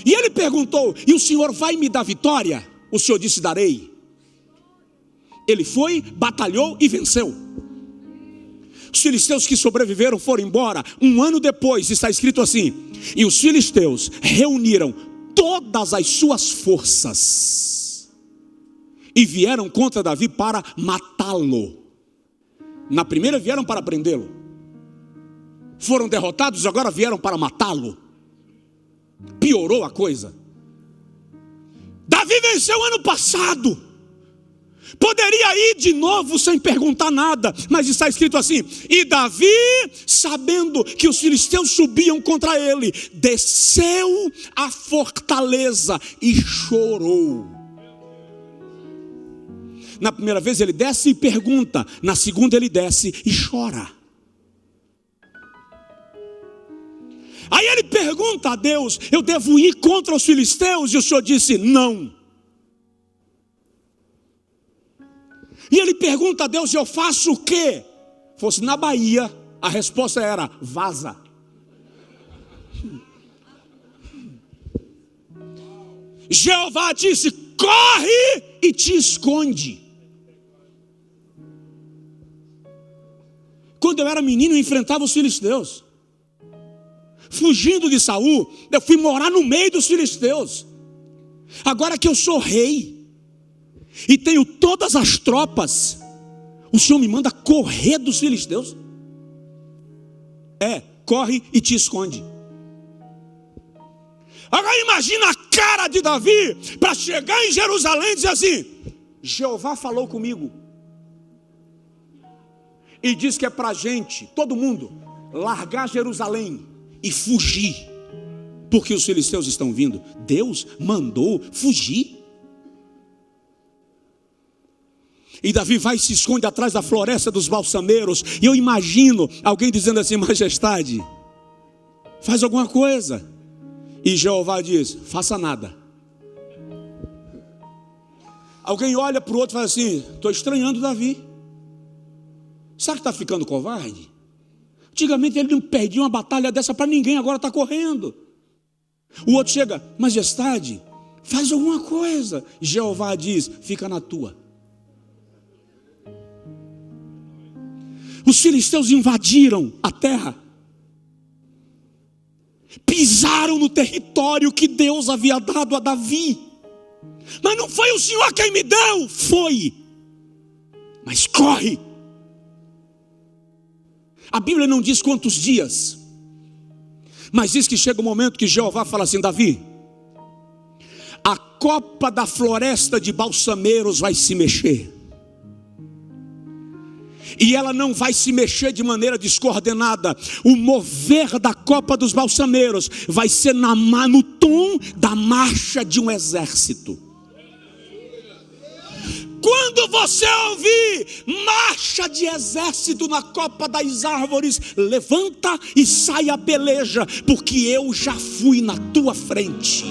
E ele perguntou: e o Senhor vai me dar vitória? O Senhor disse: darei. Ele foi, batalhou e venceu. Os filisteus que sobreviveram foram embora. Um ano depois está escrito assim: e os filisteus reuniram todas as suas forças e vieram contra Davi para matá-lo. Na primeira vieram para prendê-lo, foram derrotados, agora vieram para matá-lo. Piorou a coisa. Davi venceu ano passado. Poderia ir de novo sem perguntar nada, mas está escrito assim: e Davi, sabendo que os filisteus subiam contra ele, desceu à fortaleza e chorou. Na primeira vez ele desce e pergunta, na segunda ele desce e chora. Aí ele pergunta a Deus: eu devo ir contra os filisteus? E o Senhor disse: não. E ele pergunta a Deus: eu faço o quê? Fosse na Bahia, a resposta era: vaza. Jeová disse: corre e te esconde. Quando eu era menino, eu enfrentava os filisteus. Fugindo de Saul, eu fui morar no meio dos filisteus. Agora que eu sou rei e tenho todas as tropas, o Senhor me manda correr dos filisteus? Corre e te esconde. Agora imagina a cara de Davi para chegar em Jerusalém e dizer assim: Jeová falou comigo e diz que é para a gente, todo mundo, largar Jerusalém e fugir, porque os filisteus estão vindo. Deus mandou fugir. E Davi vai e se esconde atrás da floresta dos balsameiros. E eu imagino alguém dizendo assim: majestade, faz alguma coisa. E Jeová diz: faça nada. Alguém olha para o outro e fala assim: estou estranhando Davi. Será que está ficando covarde? Antigamente ele não perdia uma batalha dessa para ninguém, agora está correndo. O outro chega: majestade, faz alguma coisa. Jeová diz: fica na tua. Os filisteus invadiram a terra, pisaram no território que Deus havia dado a Davi. Mas não foi o Senhor quem me deu, foi. Mas corre. A Bíblia não diz quantos dias, mas diz que chega um momento que Jeová fala assim: Davi, a copa da floresta de balsameiros vai se mexer. E ela não vai se mexer de maneira descoordenada. O mover da copa dos balsameiros vai ser no tom da marcha de um exército. Quando você ouvir marcha de exército na copa das árvores, levanta e sai a peleja, porque eu já fui na tua frente.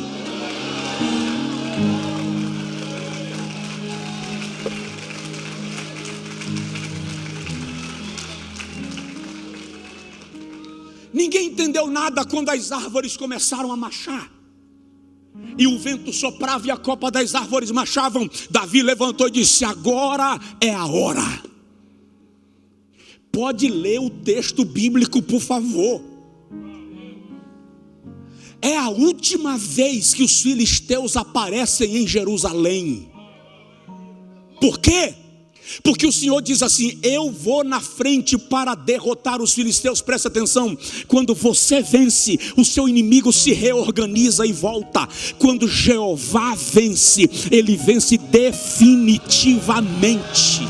Ninguém entendeu nada quando as árvores começaram a marchar. E o vento soprava e a copa das árvores marchavam. Davi levantou e disse: agora é a hora. Pode ler o texto bíblico, por favor. É a última vez que os filisteus aparecem em Jerusalém. Por quê? Porque o Senhor diz assim: eu vou na frente para derrotar os filisteus. Presta atenção, quando você vence, o seu inimigo se reorganiza e volta. Quando Jeová vence, ele vence definitivamente.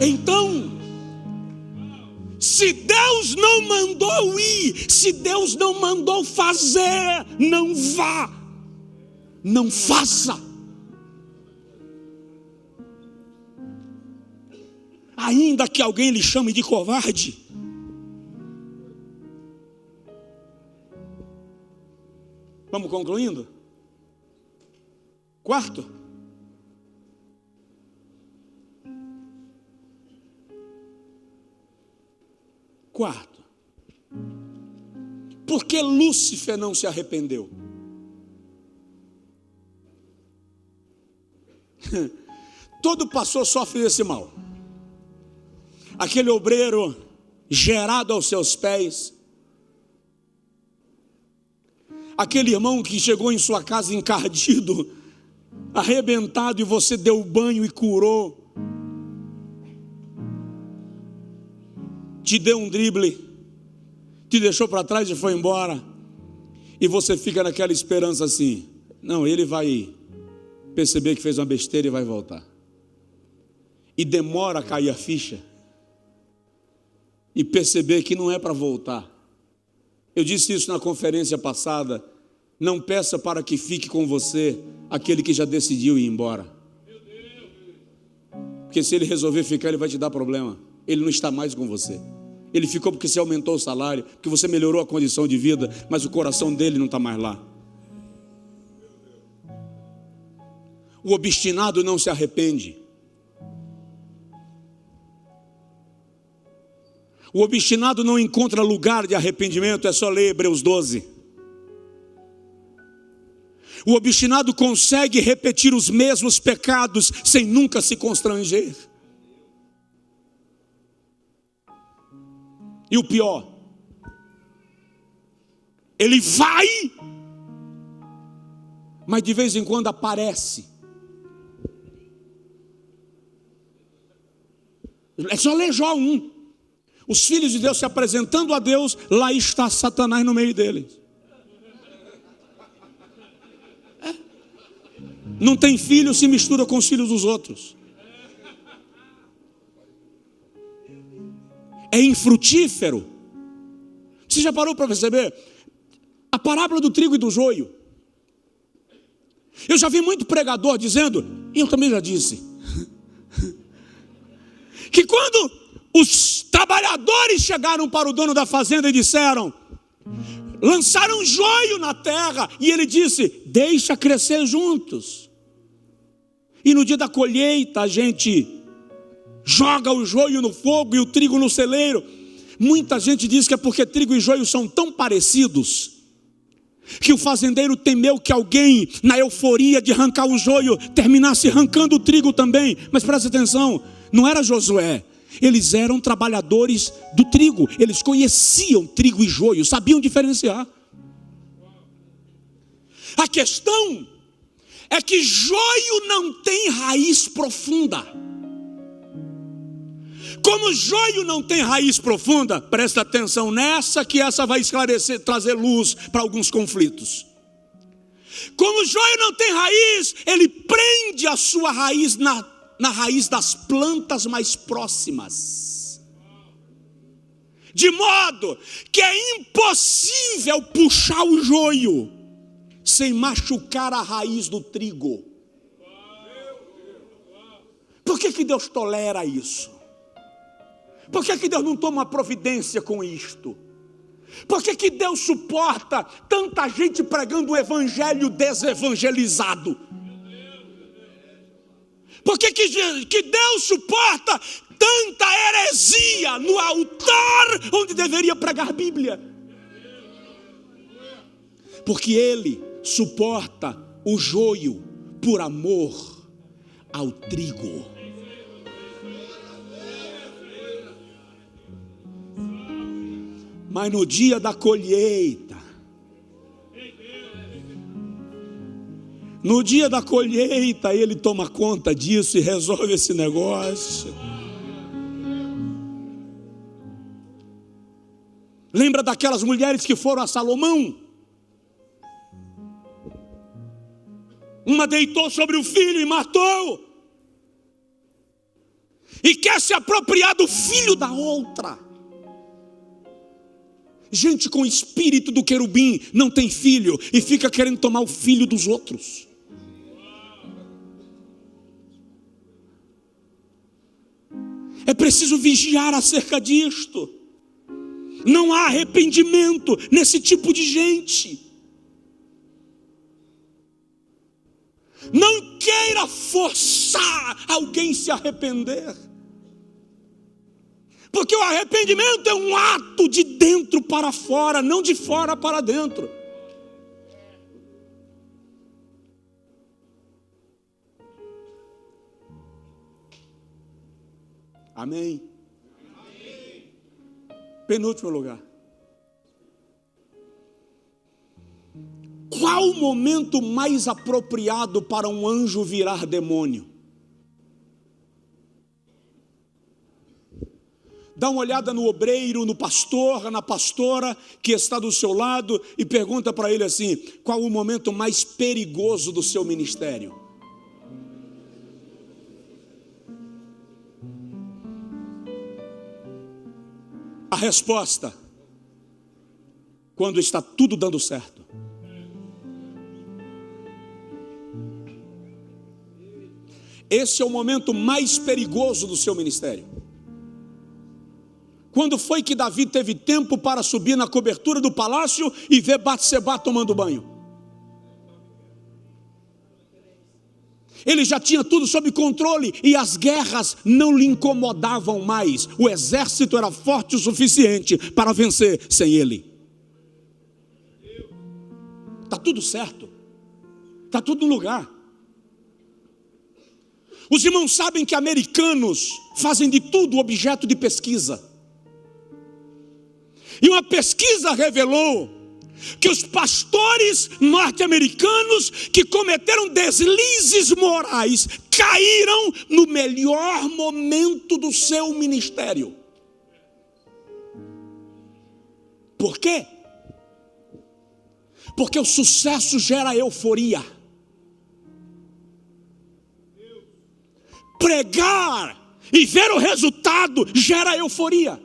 Então, se Deus não mandou ir, se Deus não mandou fazer, não vá, não faça. Ainda que alguém lhe chame de covarde, vamos concluindo? Quarto, por que Lúcifer não se arrependeu? Todo pastor sofre desse mal. Aquele obreiro gerado aos seus pés, aquele irmão que chegou em sua casa encardido, arrebentado, e você deu banho e curou, te deu um drible, te deixou para trás e foi embora, e você fica naquela esperança assim: não, ele vai perceber que fez uma besteira e vai voltar. E demora a cair a ficha e perceber que não é para voltar. Eu disse isso na conferência passada: não peça para que fique com você aquele que já decidiu ir embora, porque se ele resolver ficar, ele vai te dar problema. Ele não está mais com você. Ele ficou porque você aumentou o salário, porque você melhorou a condição de vida, mas o coração dele não está mais lá. O obstinado não se arrepende. O obstinado não encontra lugar de arrependimento. É só ler Hebreus 12. O obstinado consegue repetir os mesmos pecados sem nunca se constranger. E o pior, ele vai, mas de vez em quando aparece. É só ler Jó 1. Os filhos de Deus se apresentando a Deus, lá está Satanás no meio deles. Não tem filho, se mistura com os filhos dos outros. É infrutífero. Você já parou para perceber? A parábola do trigo e do joio. Eu já vi muito pregador dizendo, e eu também já disse, que quando os trabalhadores chegaram para o dono da fazenda e disseram, lançaram joio na terra, e ele disse: deixa crescer juntos. E no dia da colheita a gente joga o joio no fogo e o trigo no celeiro. Muita gente diz que é porque trigo e joio são tão parecidos que o fazendeiro temeu que alguém, na euforia de arrancar o joio, terminasse arrancando o trigo também. Mas presta atenção, não era Josué. Eles eram trabalhadores do trigo. Eles conheciam trigo e joio, sabiam diferenciar. A questão é que joio não tem raiz profunda. Como o joio não tem raiz profunda, presta atenção nessa, que essa vai esclarecer, trazer luz para alguns conflitos. Como o joio não tem raiz, ele prende a sua raiz na raiz das plantas mais próximas, de modo que é impossível puxar o joio sem machucar a raiz do trigo. Por que Deus tolera isso? Por que Deus não toma uma providência com isto? Por que Deus suporta tanta gente pregando o evangelho desevangelizado? Por que Deus suporta tanta heresia no altar onde deveria pregar Bíblia? Porque Ele suporta o joio por amor ao trigo. Mas no dia da colheita, ele toma conta disso e resolve esse negócio. Lembra daquelas mulheres que foram a Salomão? Uma deitou sobre o filho e matou, e quer se apropriar do filho da outra. Gente com espírito do querubim não tem filho e fica querendo tomar o filho dos outros. É preciso vigiar acerca disto. Não há arrependimento nesse tipo de gente. Não queira forçar alguém a se arrepender. Porque o arrependimento é um ato de dentro para fora, não de fora para dentro. Amém? Amém. Penúltimo lugar. Qual o momento mais apropriado para um anjo virar demônio? Dá uma olhada no obreiro, no pastor, na pastora que está do seu lado e pergunta para ele assim: qual o momento mais perigoso do seu ministério? A resposta: quando está tudo dando certo. Esse é o momento mais perigoso do seu ministério. Quando foi que Davi teve tempo para subir na cobertura do palácio e ver Batseba tomando banho? Ele já tinha tudo sob controle e as guerras não lhe incomodavam mais. O exército era forte o suficiente para vencer sem ele. Está tudo certo. Está tudo no lugar. Os irmãos sabem que americanos fazem de tudo objeto de pesquisa. E uma pesquisa revelou que os pastores norte-americanos que cometeram deslizes morais caíram no melhor momento do seu ministério. Por quê? Porque o sucesso gera euforia. Pregar e ver o resultado gera euforia.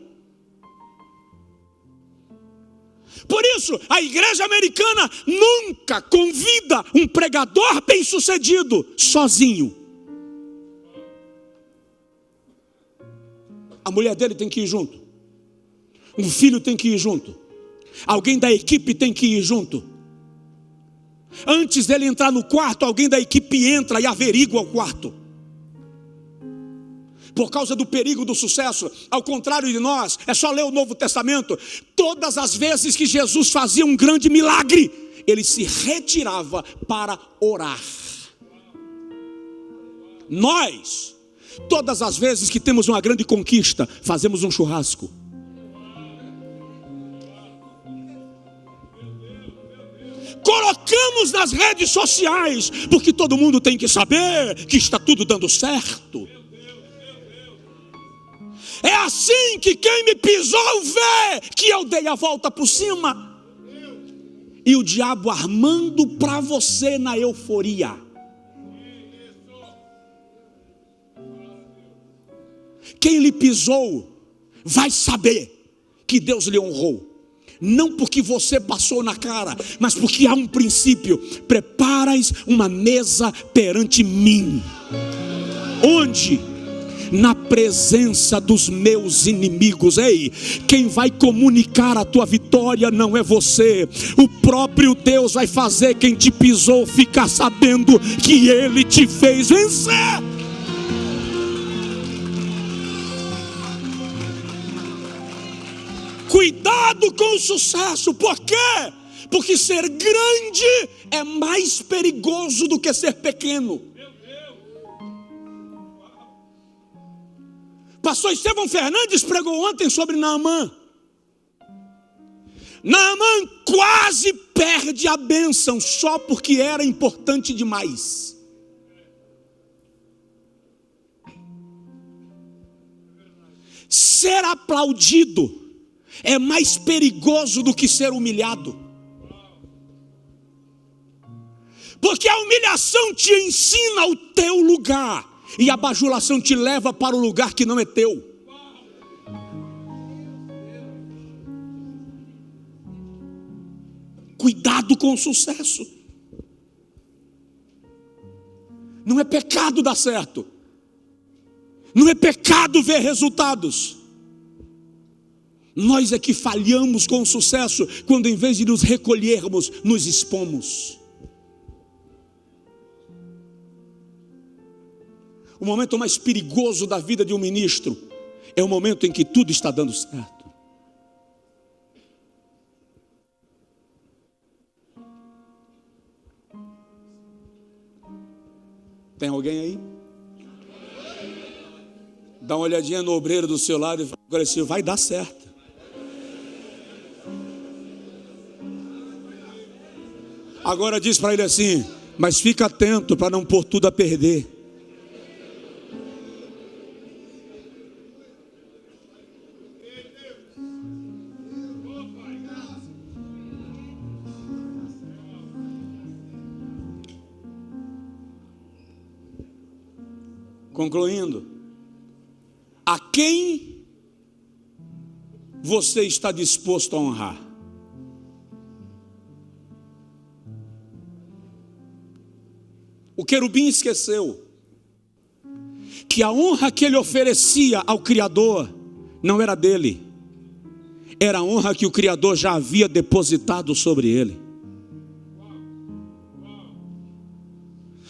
Por isso, a igreja americana nunca convida um pregador bem-sucedido sozinho. A mulher dele tem que ir junto. Um filho tem que ir junto. Alguém da equipe tem que ir junto. Antes dele entrar no quarto, alguém da equipe entra e averigua o quarto. Por causa do perigo do sucesso, ao contrário de nós, é só ler o Novo Testamento. Todas as vezes que Jesus fazia um grande milagre, ele se retirava para orar. Nós, todas as vezes que temos uma grande conquista, fazemos um churrasco. Colocamos nas redes sociais, porque todo mundo tem que saber que está tudo dando certo. É assim que quem me pisou vê que eu dei a volta por cima. E o diabo armando para você na euforia. Quem lhe pisou vai saber que Deus lhe honrou. Não porque você passou na cara, mas porque há um princípio: preparas uma mesa perante mim. Onde? Na presença dos meus inimigos. Ei, quem vai comunicar a tua vitória não é você. O próprio Deus vai fazer quem te pisou ficar sabendo que Ele te fez vencer. Cuidado com o sucesso. Por quê? Porque ser grande é mais perigoso do que ser pequeno. Pastor Estevão Fernandes pregou ontem sobre Naamã. Naamã quase perde a bênção só porque era importante demais. Ser aplaudido é mais perigoso do que ser humilhado. Porque a humilhação te ensina o teu lugar, e a bajulação te leva para o lugar que não é teu. Cuidado com o sucesso. Não é pecado dar certo. Não é pecado ver resultados. Nós é que falhamos com o sucesso quando, em vez de nos recolhermos, nos expomos. O momento mais perigoso da vida de um ministro é o momento em que tudo está dando certo. Tem alguém aí? Dá uma olhadinha no obreiro do seu lado e fala: agora assim, vai dar certo. Agora diz para ele assim: mas fica atento para não pôr tudo a perder. Concluindo, a quem você está disposto a honrar? O querubim esqueceu que a honra que ele oferecia ao Criador não era dele, era a honra que o Criador já havia depositado sobre ele.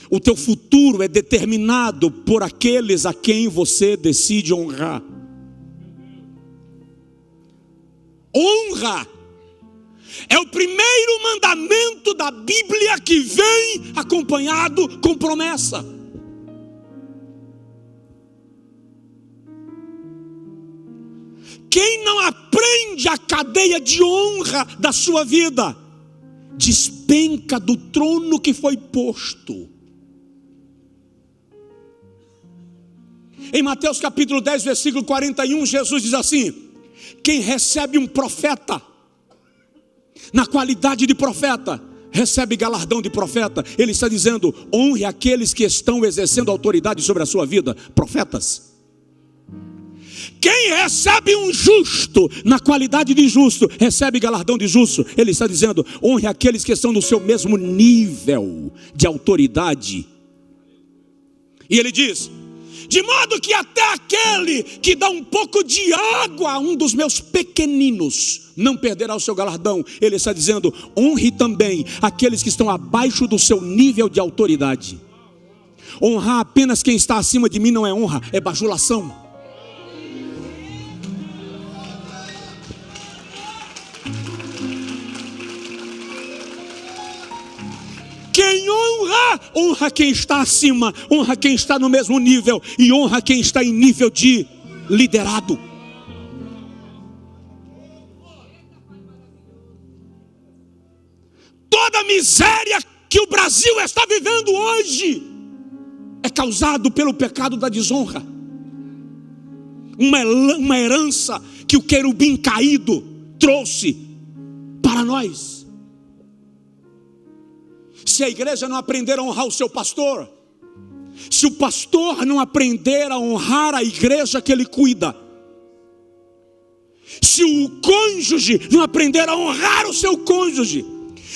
O teu futuro é determinado por aqueles a quem você decide honrar. Honra é o primeiro mandamento da Bíblia que vem acompanhado com promessa. Quem não aprende a cadeia de honra da sua vida, despenca do trono que foi posto. Em Mateus capítulo 10, versículo 41, Jesus diz assim: quem recebe um profeta, na qualidade de profeta, recebe galardão de profeta. Ele está dizendo: honre aqueles que estão exercendo autoridade sobre a sua vida, profetas. Quem recebe um justo, na qualidade de justo, recebe galardão de justo. Ele está dizendo: honre aqueles que estão no seu mesmo nível de autoridade. E ele diz: de modo que até aquele que dá um pouco de água a um dos meus pequeninos não perderá o seu galardão. Ele está dizendo: honre também aqueles que estão abaixo do seu nível de autoridade. Honrar apenas quem está acima de mim não é honra, é bajulação. Quem honra, honra quem está acima, honra quem está no mesmo nível e honra quem está em nível de liderado. Toda a miséria que o Brasil está vivendo hoje é causado pelo pecado da desonra. uma herança que o querubim caído trouxe para nós. Se a igreja não aprender a honrar o seu pastor, se o pastor não aprender a honrar a igreja que ele cuida, se o cônjuge não aprender a honrar o seu cônjuge,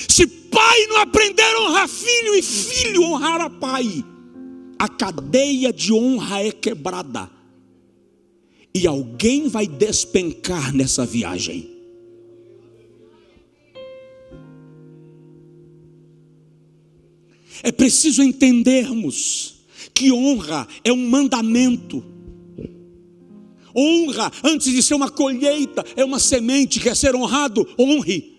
se pai não aprender a honrar filho e filho honrar a pai, a cadeia de honra é quebrada e alguém vai despencar nessa viagem. É preciso entendermos que honra é um mandamento. Honra, antes de ser uma colheita, é uma semente. Quer ser honrado? Honre.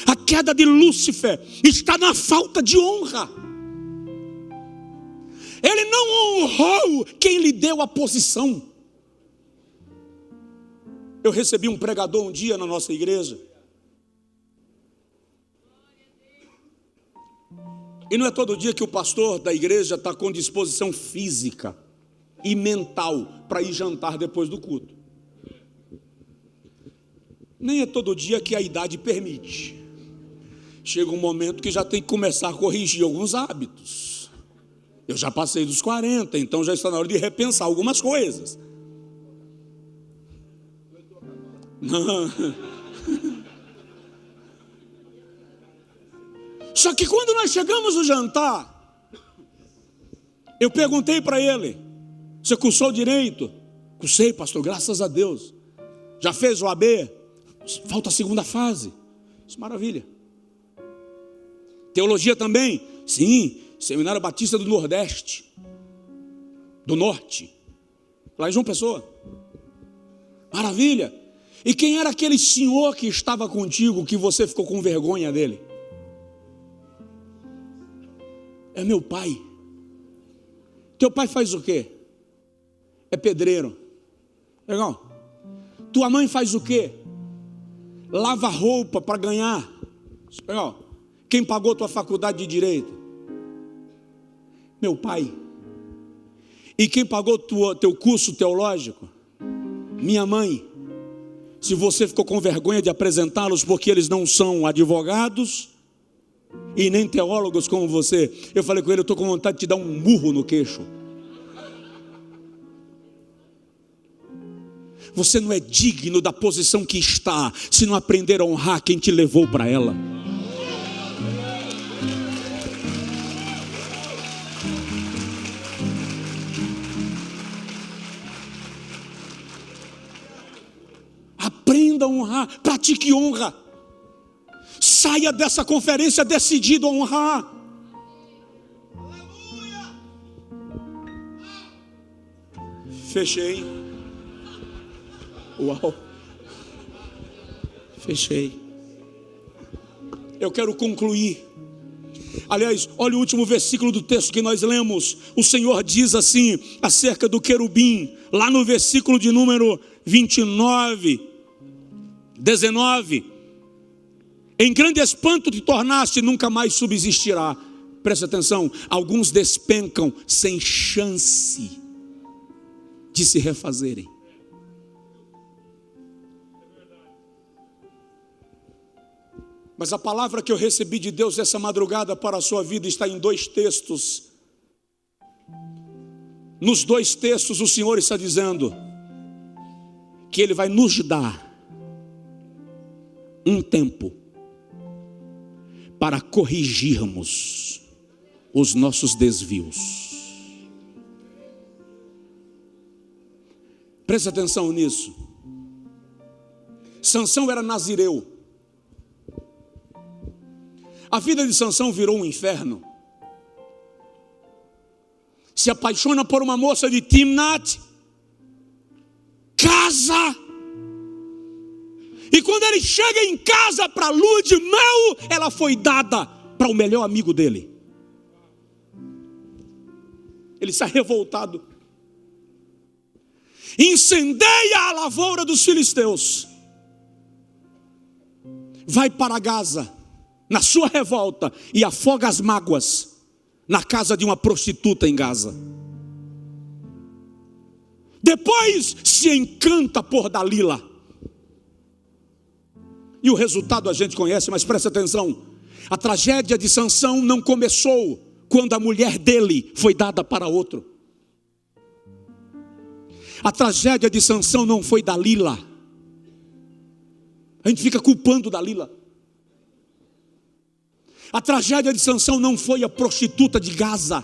A queda de Lúcifer está na falta de honra. Ele não honrou quem lhe deu a posição. Eu recebi um pregador um dia na nossa igreja. E não é todo dia que o pastor da igreja está com disposição física e mental para ir jantar depois do culto. Nem é todo dia que a idade permite. Chega um momento que já tem que começar a corrigir alguns hábitos. Eu já passei dos 40, então já está na hora de repensar algumas coisas. Não. Só que quando nós chegamos no jantar, eu perguntei para ele: você cursou direito? Cursei, pastor, graças a Deus. Já fez o AB? Falta a segunda fase. Isso, maravilha. Teologia também? Sim, Seminário Batista do Nordeste, do Norte, lá em João Pessoa. Maravilha. E quem era aquele senhor que estava contigo, que você ficou com vergonha dele? É meu pai. Teu pai faz o quê? É pedreiro. Legal. Tua mãe faz o quê? Lava roupa para ganhar. Legal. Quem pagou tua faculdade de direito? Meu pai. E quem pagou teu curso teológico? Minha mãe. Se você ficou com vergonha de apresentá-los porque eles não são advogados e nem teólogos como você, eu falei com ele: eu estou com vontade de te dar um murro no queixo. Você não é digno da posição que está, se não aprender a honrar quem te levou para ela. Aprenda a honrar, pratique honra. Saia dessa conferência decidido a honrar. Fechei. Uau. Fechei. Eu quero concluir. Aliás, olha o último versículo do texto que nós lemos. O Senhor diz assim acerca do querubim, lá no versículo de número 19. Em grande espanto te tornaste, nunca mais subsistirá. Presta atenção, alguns despencam sem chance de se refazerem. Mas a palavra que eu recebi de Deus essa madrugada para a sua vida está em 2 textos. Nos 2 textos o Senhor está dizendo que Ele vai nos dar um tempo para corrigirmos os nossos desvios. Preste atenção nisso. Sansão era nazireu. A vida de Sansão virou um inferno. Se apaixona por uma moça de Timnat, casa. E quando ele chega em casa para a lua de mel, ela foi dada para o melhor amigo dele. Ele está revoltado. Incendeia a lavoura dos filisteus. Vai para Gaza, na sua revolta, e afoga as mágoas na casa de uma prostituta em Gaza. Depois se encanta por Dalila. E o resultado a gente conhece, mas presta atenção. A tragédia de Sansão não começou quando a mulher dele foi dada para outro. A tragédia de Sansão não foi Dalila. A gente fica culpando Dalila. A tragédia de Sansão não foi a prostituta de Gaza.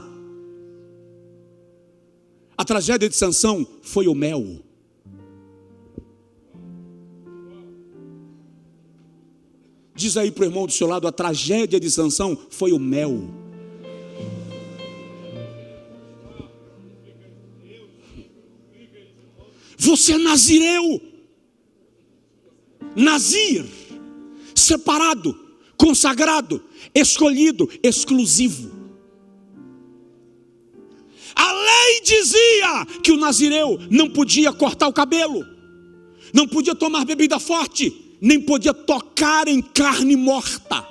A tragédia de Sansão foi o mel. Diz aí para o irmão do seu lado, a tragédia de Sansão foi o mel. Você é nazireu. Nazir, separado, consagrado, escolhido, exclusivo. A lei dizia que o nazireu não podia cortar o cabelo, não podia tomar bebida forte, nem podia tocar em carne morta.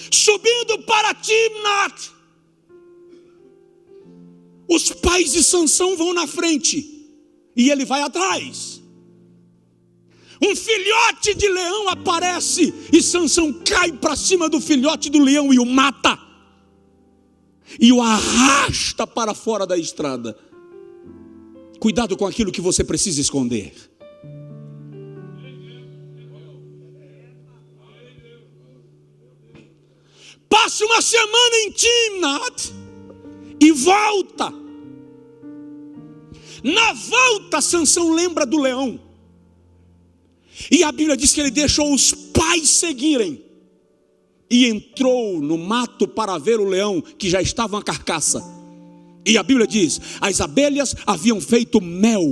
Subindo para Timnat, os pais de Sansão vão na frente e ele vai atrás. Um filhote de leão aparece e Sansão cai para cima do filhote do leão e o mata. E o arrasta para fora da estrada. Cuidado com aquilo que você precisa esconder. Passa uma semana em Timnat e volta. Na volta, Sansão lembra do leão. E a Bíblia diz que ele deixou os pais seguirem. E entrou no mato para ver o leão, que já estava uma carcaça. E a Bíblia diz, as abelhas haviam feito mel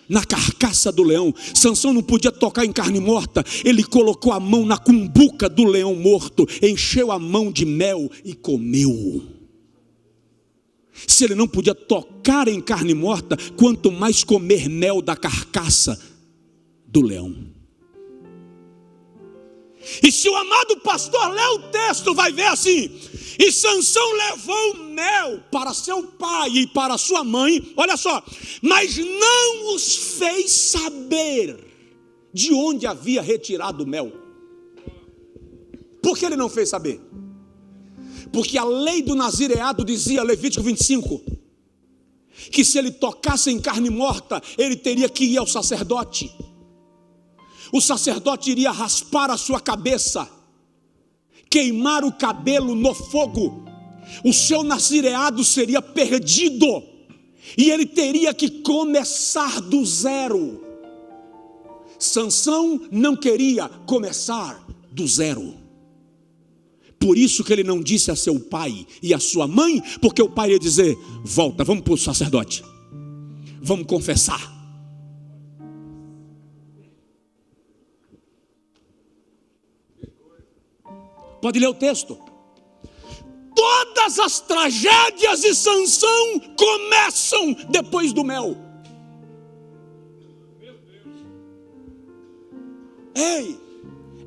na carcaça do leão. Sansão não podia tocar em carne morta. Ele colocou a mão na cumbuca do leão morto, encheu a mão de mel e comeu. Se ele não podia tocar em carne morta, quanto mais comer mel da carcaça do leão. E se o amado pastor ler o texto, vai ver assim: e Sansão levou mel para seu pai e para sua mãe, olha só, mas não os fez saber de onde havia retirado o mel. Por que ele não fez saber? Porque a lei do nazireado dizia, Levítico 25, que se ele tocasse em carne morta, ele teria que ir ao sacerdote. O sacerdote iria raspar a sua cabeça, queimar o cabelo no fogo. O seu nazireado seria perdido e ele teria que começar do zero. Sansão não queria começar do zero. Por isso que ele não disse a seu pai e a sua mãe, porque o pai ia dizer: volta, vamos para o sacerdote, vamos confessar. Pode ler o texto. Todas as tragédias de Sansão começam depois do mel. Ei,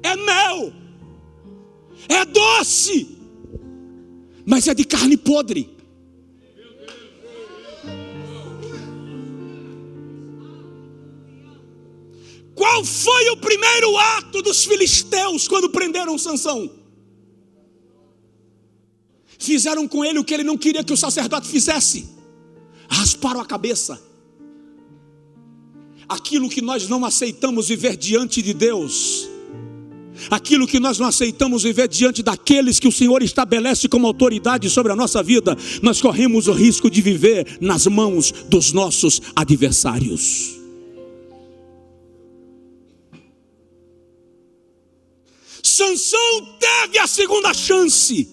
é mel, é doce, mas é de carne podre. Qual foi o primeiro ato dos filisteus quando prenderam Sansão? Fizeram com ele o que ele não queria que o sacerdote fizesse: rasparam a cabeça. Aquilo que nós não aceitamos viver diante de Deus, aquilo que nós não aceitamos viver diante daqueles que o Senhor estabelece como autoridade sobre a nossa vida, nós corremos o risco de viver nas mãos dos nossos adversários. Sansão teve a segunda chance,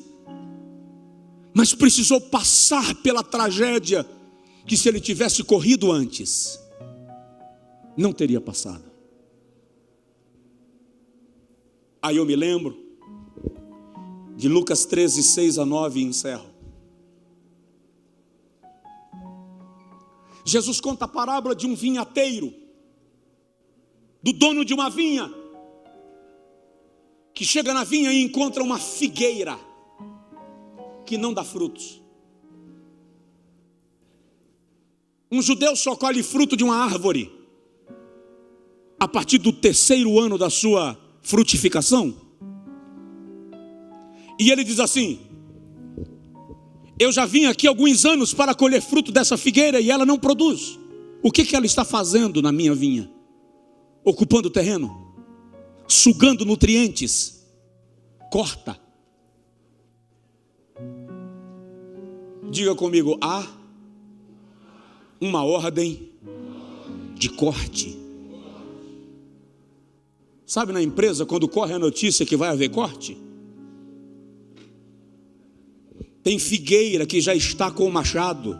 mas precisou passar pela tragédia que, se ele tivesse corrido antes, não teria passado. Aí eu me lembro de Lucas 13, 6 a 9 e encerro. Jesus conta a parábola de um vinhateiro, do dono de uma vinha, que chega na vinha e encontra uma figueira que não dá frutos. Um judeu só colhe fruto de uma árvore a partir do 3º ano da sua frutificação. E ele diz assim: eu já vim aqui há alguns anos para colher fruto dessa figueira e ela não produz. O que ela está fazendo na minha vinha? Ocupando o terreno, sugando nutrientes. Corta. Diga comigo: há uma ordem de corte. Sabe, na empresa, quando corre a notícia que vai haver corte, tem figueira que já está com o machado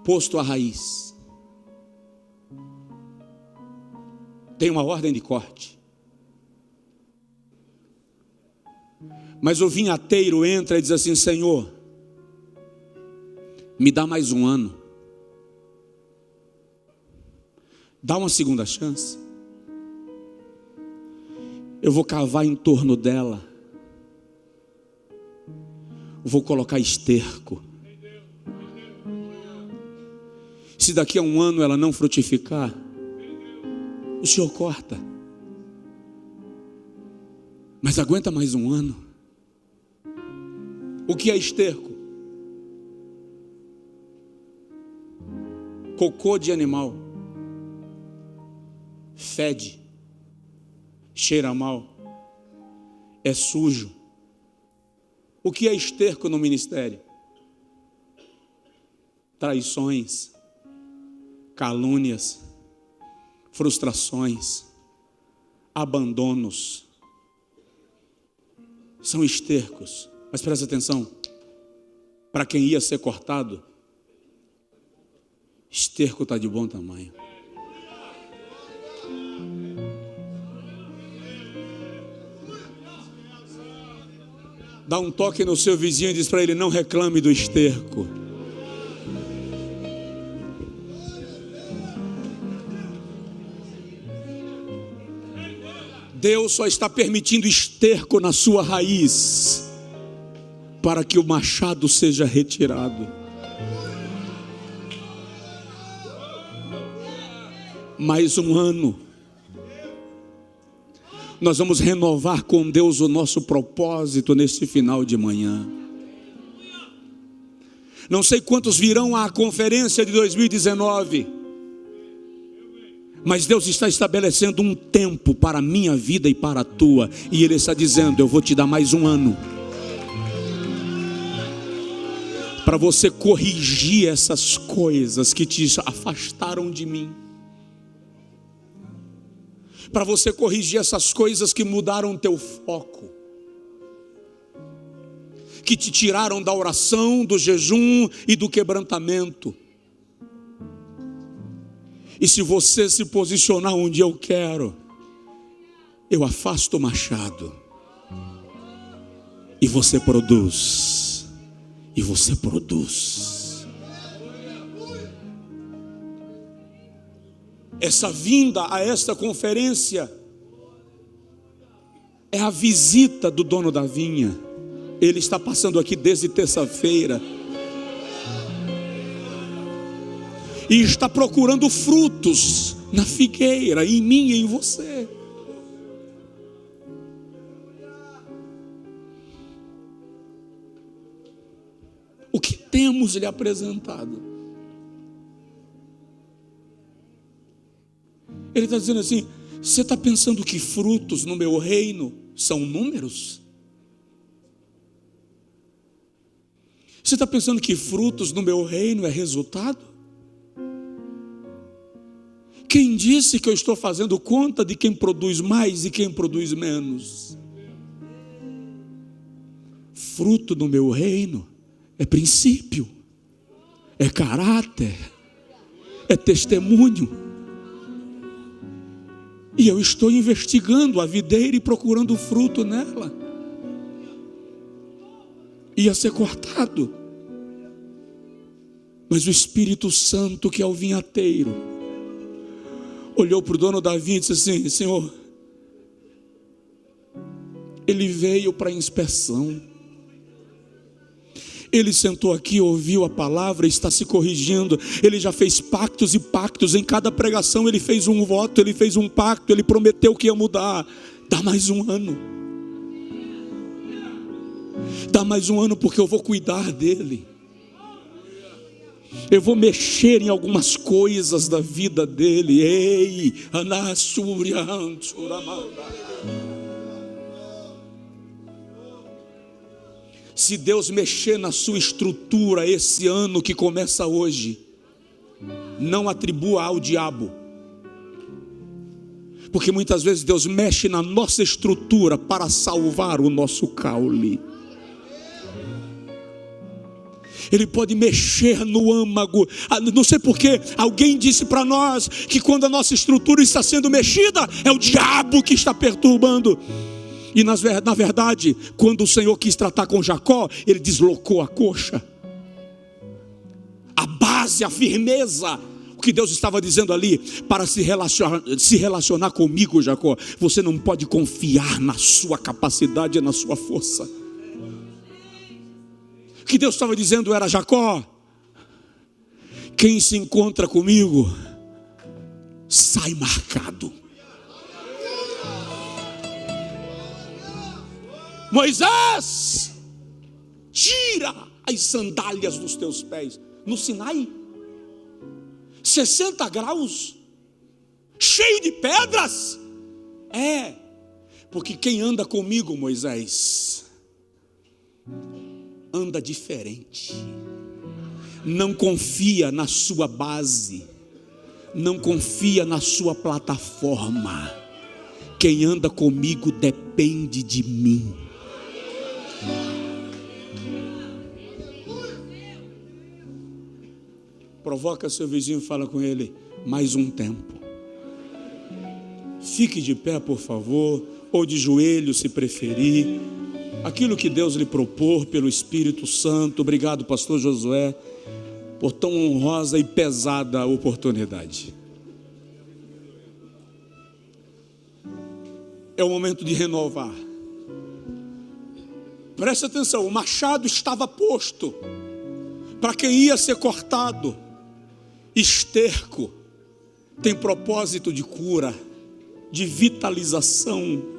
posto à raiz. Tem uma ordem de corte. Mas o vinhateiro entra e diz assim: Senhor, me dá mais um ano. Dá uma segunda chance. Eu vou cavar em torno dela. Vou colocar esterco. Se daqui a um ano ela não frutificar, o Senhor corta. Mas aguenta mais um ano. O que é esterco? Cocô de animal. Fede. Cheira mal. É sujo. O que é esterco no ministério? Traições, calúnias, frustrações, abandonos. São estercos. Mas presta atenção, para quem ia ser cortado, esterco está de bom tamanho. Dá um toque no seu vizinho e diz para ele: não reclame do esterco. Deus só está permitindo esterco na sua raiz para que o machado seja retirado. Mais um ano. Nós vamos renovar com Deus o nosso propósito neste final de manhã. Não sei quantos virão à conferência de 2019, mas Deus está estabelecendo um tempo para a minha vida e para a tua, e Ele está dizendo: eu vou te dar mais um ano, para você corrigir essas coisas que te afastaram de mim, para você corrigir essas coisas que mudaram teu foco, que te tiraram da oração, do jejum e do quebrantamento. E se você se posicionar onde eu quero, eu afasto o machado e você produz. E você produz. Essa vinda a esta conferência é a visita do dono da vinha. Ele está passando aqui desde terça-feira e está procurando frutos na figueira, em mim e em você. O que temos lhe apresentado? Ele está dizendo assim: você está pensando que frutos no meu reino são números? Você está pensando que frutos no meu reino é resultado? Quem disse que eu estou fazendo conta de quem produz mais e quem produz menos? Fruto no meu reino é princípio, é caráter, é testemunho. E eu estou investigando a videira e procurando fruto nela. Ia ser cortado. Mas o Espírito Santo, que é o vinhateiro, olhou para o dono da vinha e disse assim: Senhor, ele veio para inspeção. Ele sentou aqui, ouviu a palavra, está se corrigindo. Ele já fez pactos e pactos. Em cada pregação ele fez um voto, ele fez um pacto, ele prometeu que ia mudar. Dá mais um ano. Dá mais um ano, porque eu vou cuidar dele. Eu vou mexer em algumas coisas da vida dele. Ei, se Deus mexer na sua estrutura esse ano que começa hoje, não atribua ao diabo, porque muitas vezes Deus mexe na nossa estrutura para salvar o nosso caule. Ele pode mexer no âmago. Não sei porquê, alguém disse para nós que quando a nossa estrutura está sendo mexida, é o diabo que está perturbando. E na verdade, quando o Senhor quis tratar com Jacó, ele deslocou a coxa, a base, a firmeza. O que Deus estava dizendo ali: para se relacionar comigo, Jacó, você não pode confiar na sua capacidade e na sua força. O que Deus estava dizendo era: Jacó, quem se encontra comigo sai marcado. Moisés, tira as sandálias dos teus pés. No Sinai, 60 graus, cheio de pedras. Porque quem anda comigo, Moisés, anda diferente. Não confia na sua base, não confia na sua plataforma. Quem anda comigo depende de mim. Provoca seu vizinho e fala com ele: mais um tempo. Fique de pé, por favor, ou de joelho se preferir. Aquilo que Deus lhe propor pelo Espírito Santo. Obrigado, pastor Josué, por tão honrosa e pesada oportunidade. É o momento de renovar. Preste atenção, o machado estava posto para quem ia ser cortado. Esterco tem propósito de cura, de vitalização.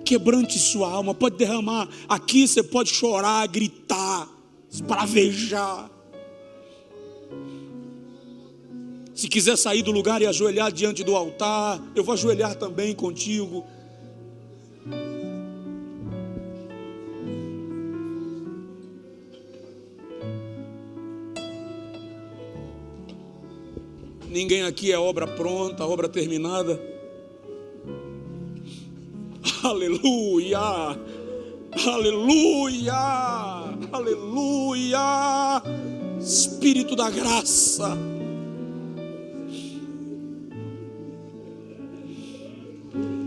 Quebrante sua alma, pode derramar. Aqui você pode chorar, gritar, esbravejar. Se quiser sair do lugar e ajoelhar diante do altar, eu vou ajoelhar também contigo. Ninguém aqui é obra pronta, obra terminada. Aleluia, aleluia, aleluia. Espírito da graça,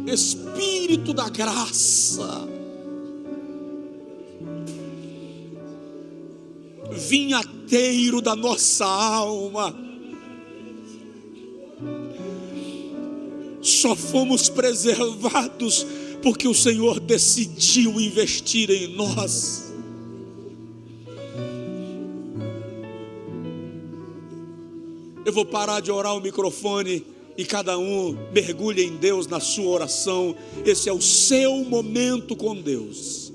Espírito da graça, vinhateiro da nossa alma. Só fomos preservados porque o Senhor decidiu investir em nós. Eu vou parar de orar o microfone e cada um mergulhe em Deus na sua oração. Esse é o seu momento com Deus.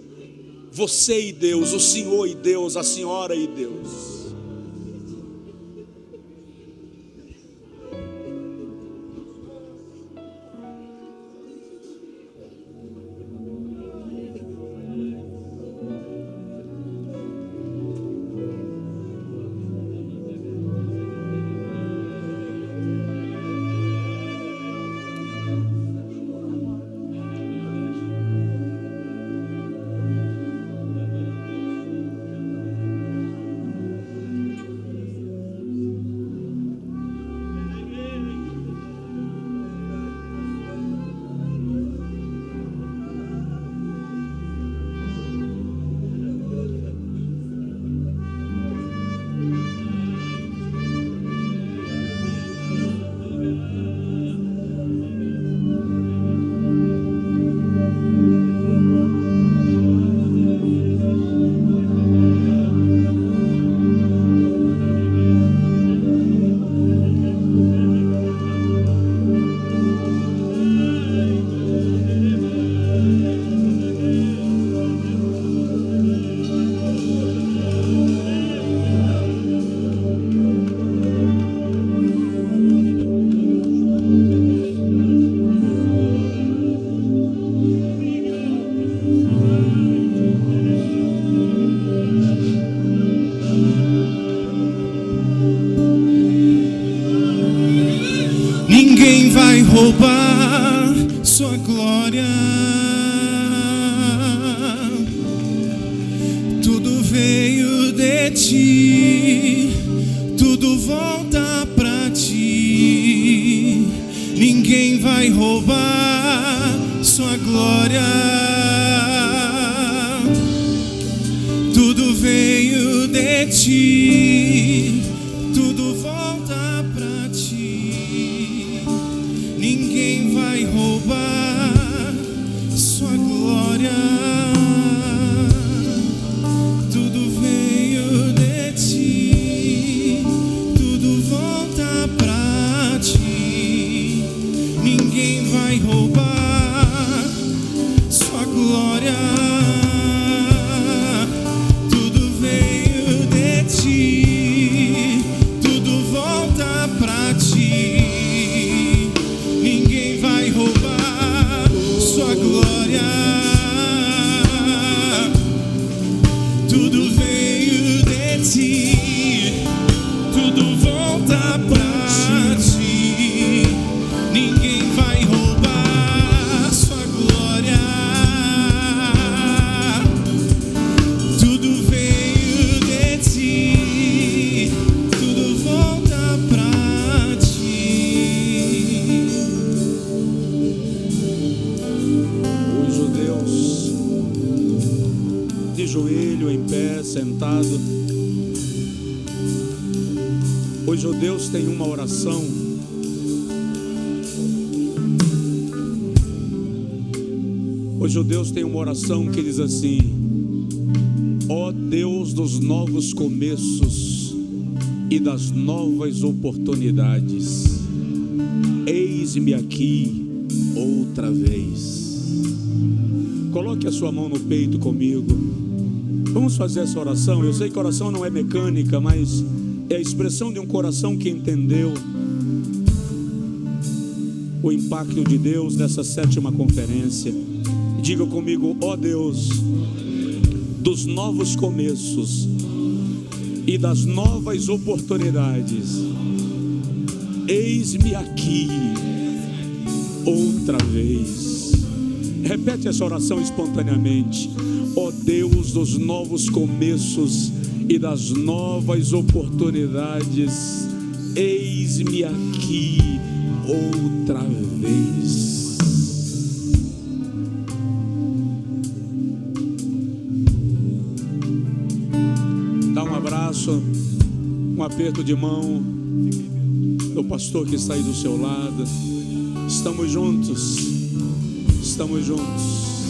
Você e Deus, o Senhor e Deus, a senhora e Deus. de ti, tudo volta pra ti. Ninguém vai roubar sua glória. Tudo veio de ti, tudo volta pra ti. Ninguém vai roubar sua glória. Tudo veio de ti, tudo volta pra ti. Ninguém vai roubar sua glória. Tudo veio de ti, tudo volta pra ti. Ninguém vai roubar sua glória. Tudo veio de ti, tudo volta pra ti. Ninguém vai roubar sua glória. Tudo veio de ti, tudo volta pra ti. Os judeus de joelho, em pé, sentado. Os judeus têm uma oração. Os judeus têm uma oração que diz assim: ó Deus dos novos começos e das novas oportunidades, eis-me aqui outra vez. Coloque a sua mão no peito comigo. Vamos fazer essa oração. Eu sei que a oração não é mecânica, mas é a expressão de um coração que entendeu o impacto de Deus nessa 7ª conferência. Diga comigo: ó Deus dos novos começos e das novas oportunidades, eis-me aqui outra vez. Repete essa oração espontaneamente: ó Deus dos novos começos e das novas oportunidades, eis-me aqui outra vez. Dá um abraço, um aperto de mão do pastor que está aí do seu lado. Estamos juntos, estamos juntos.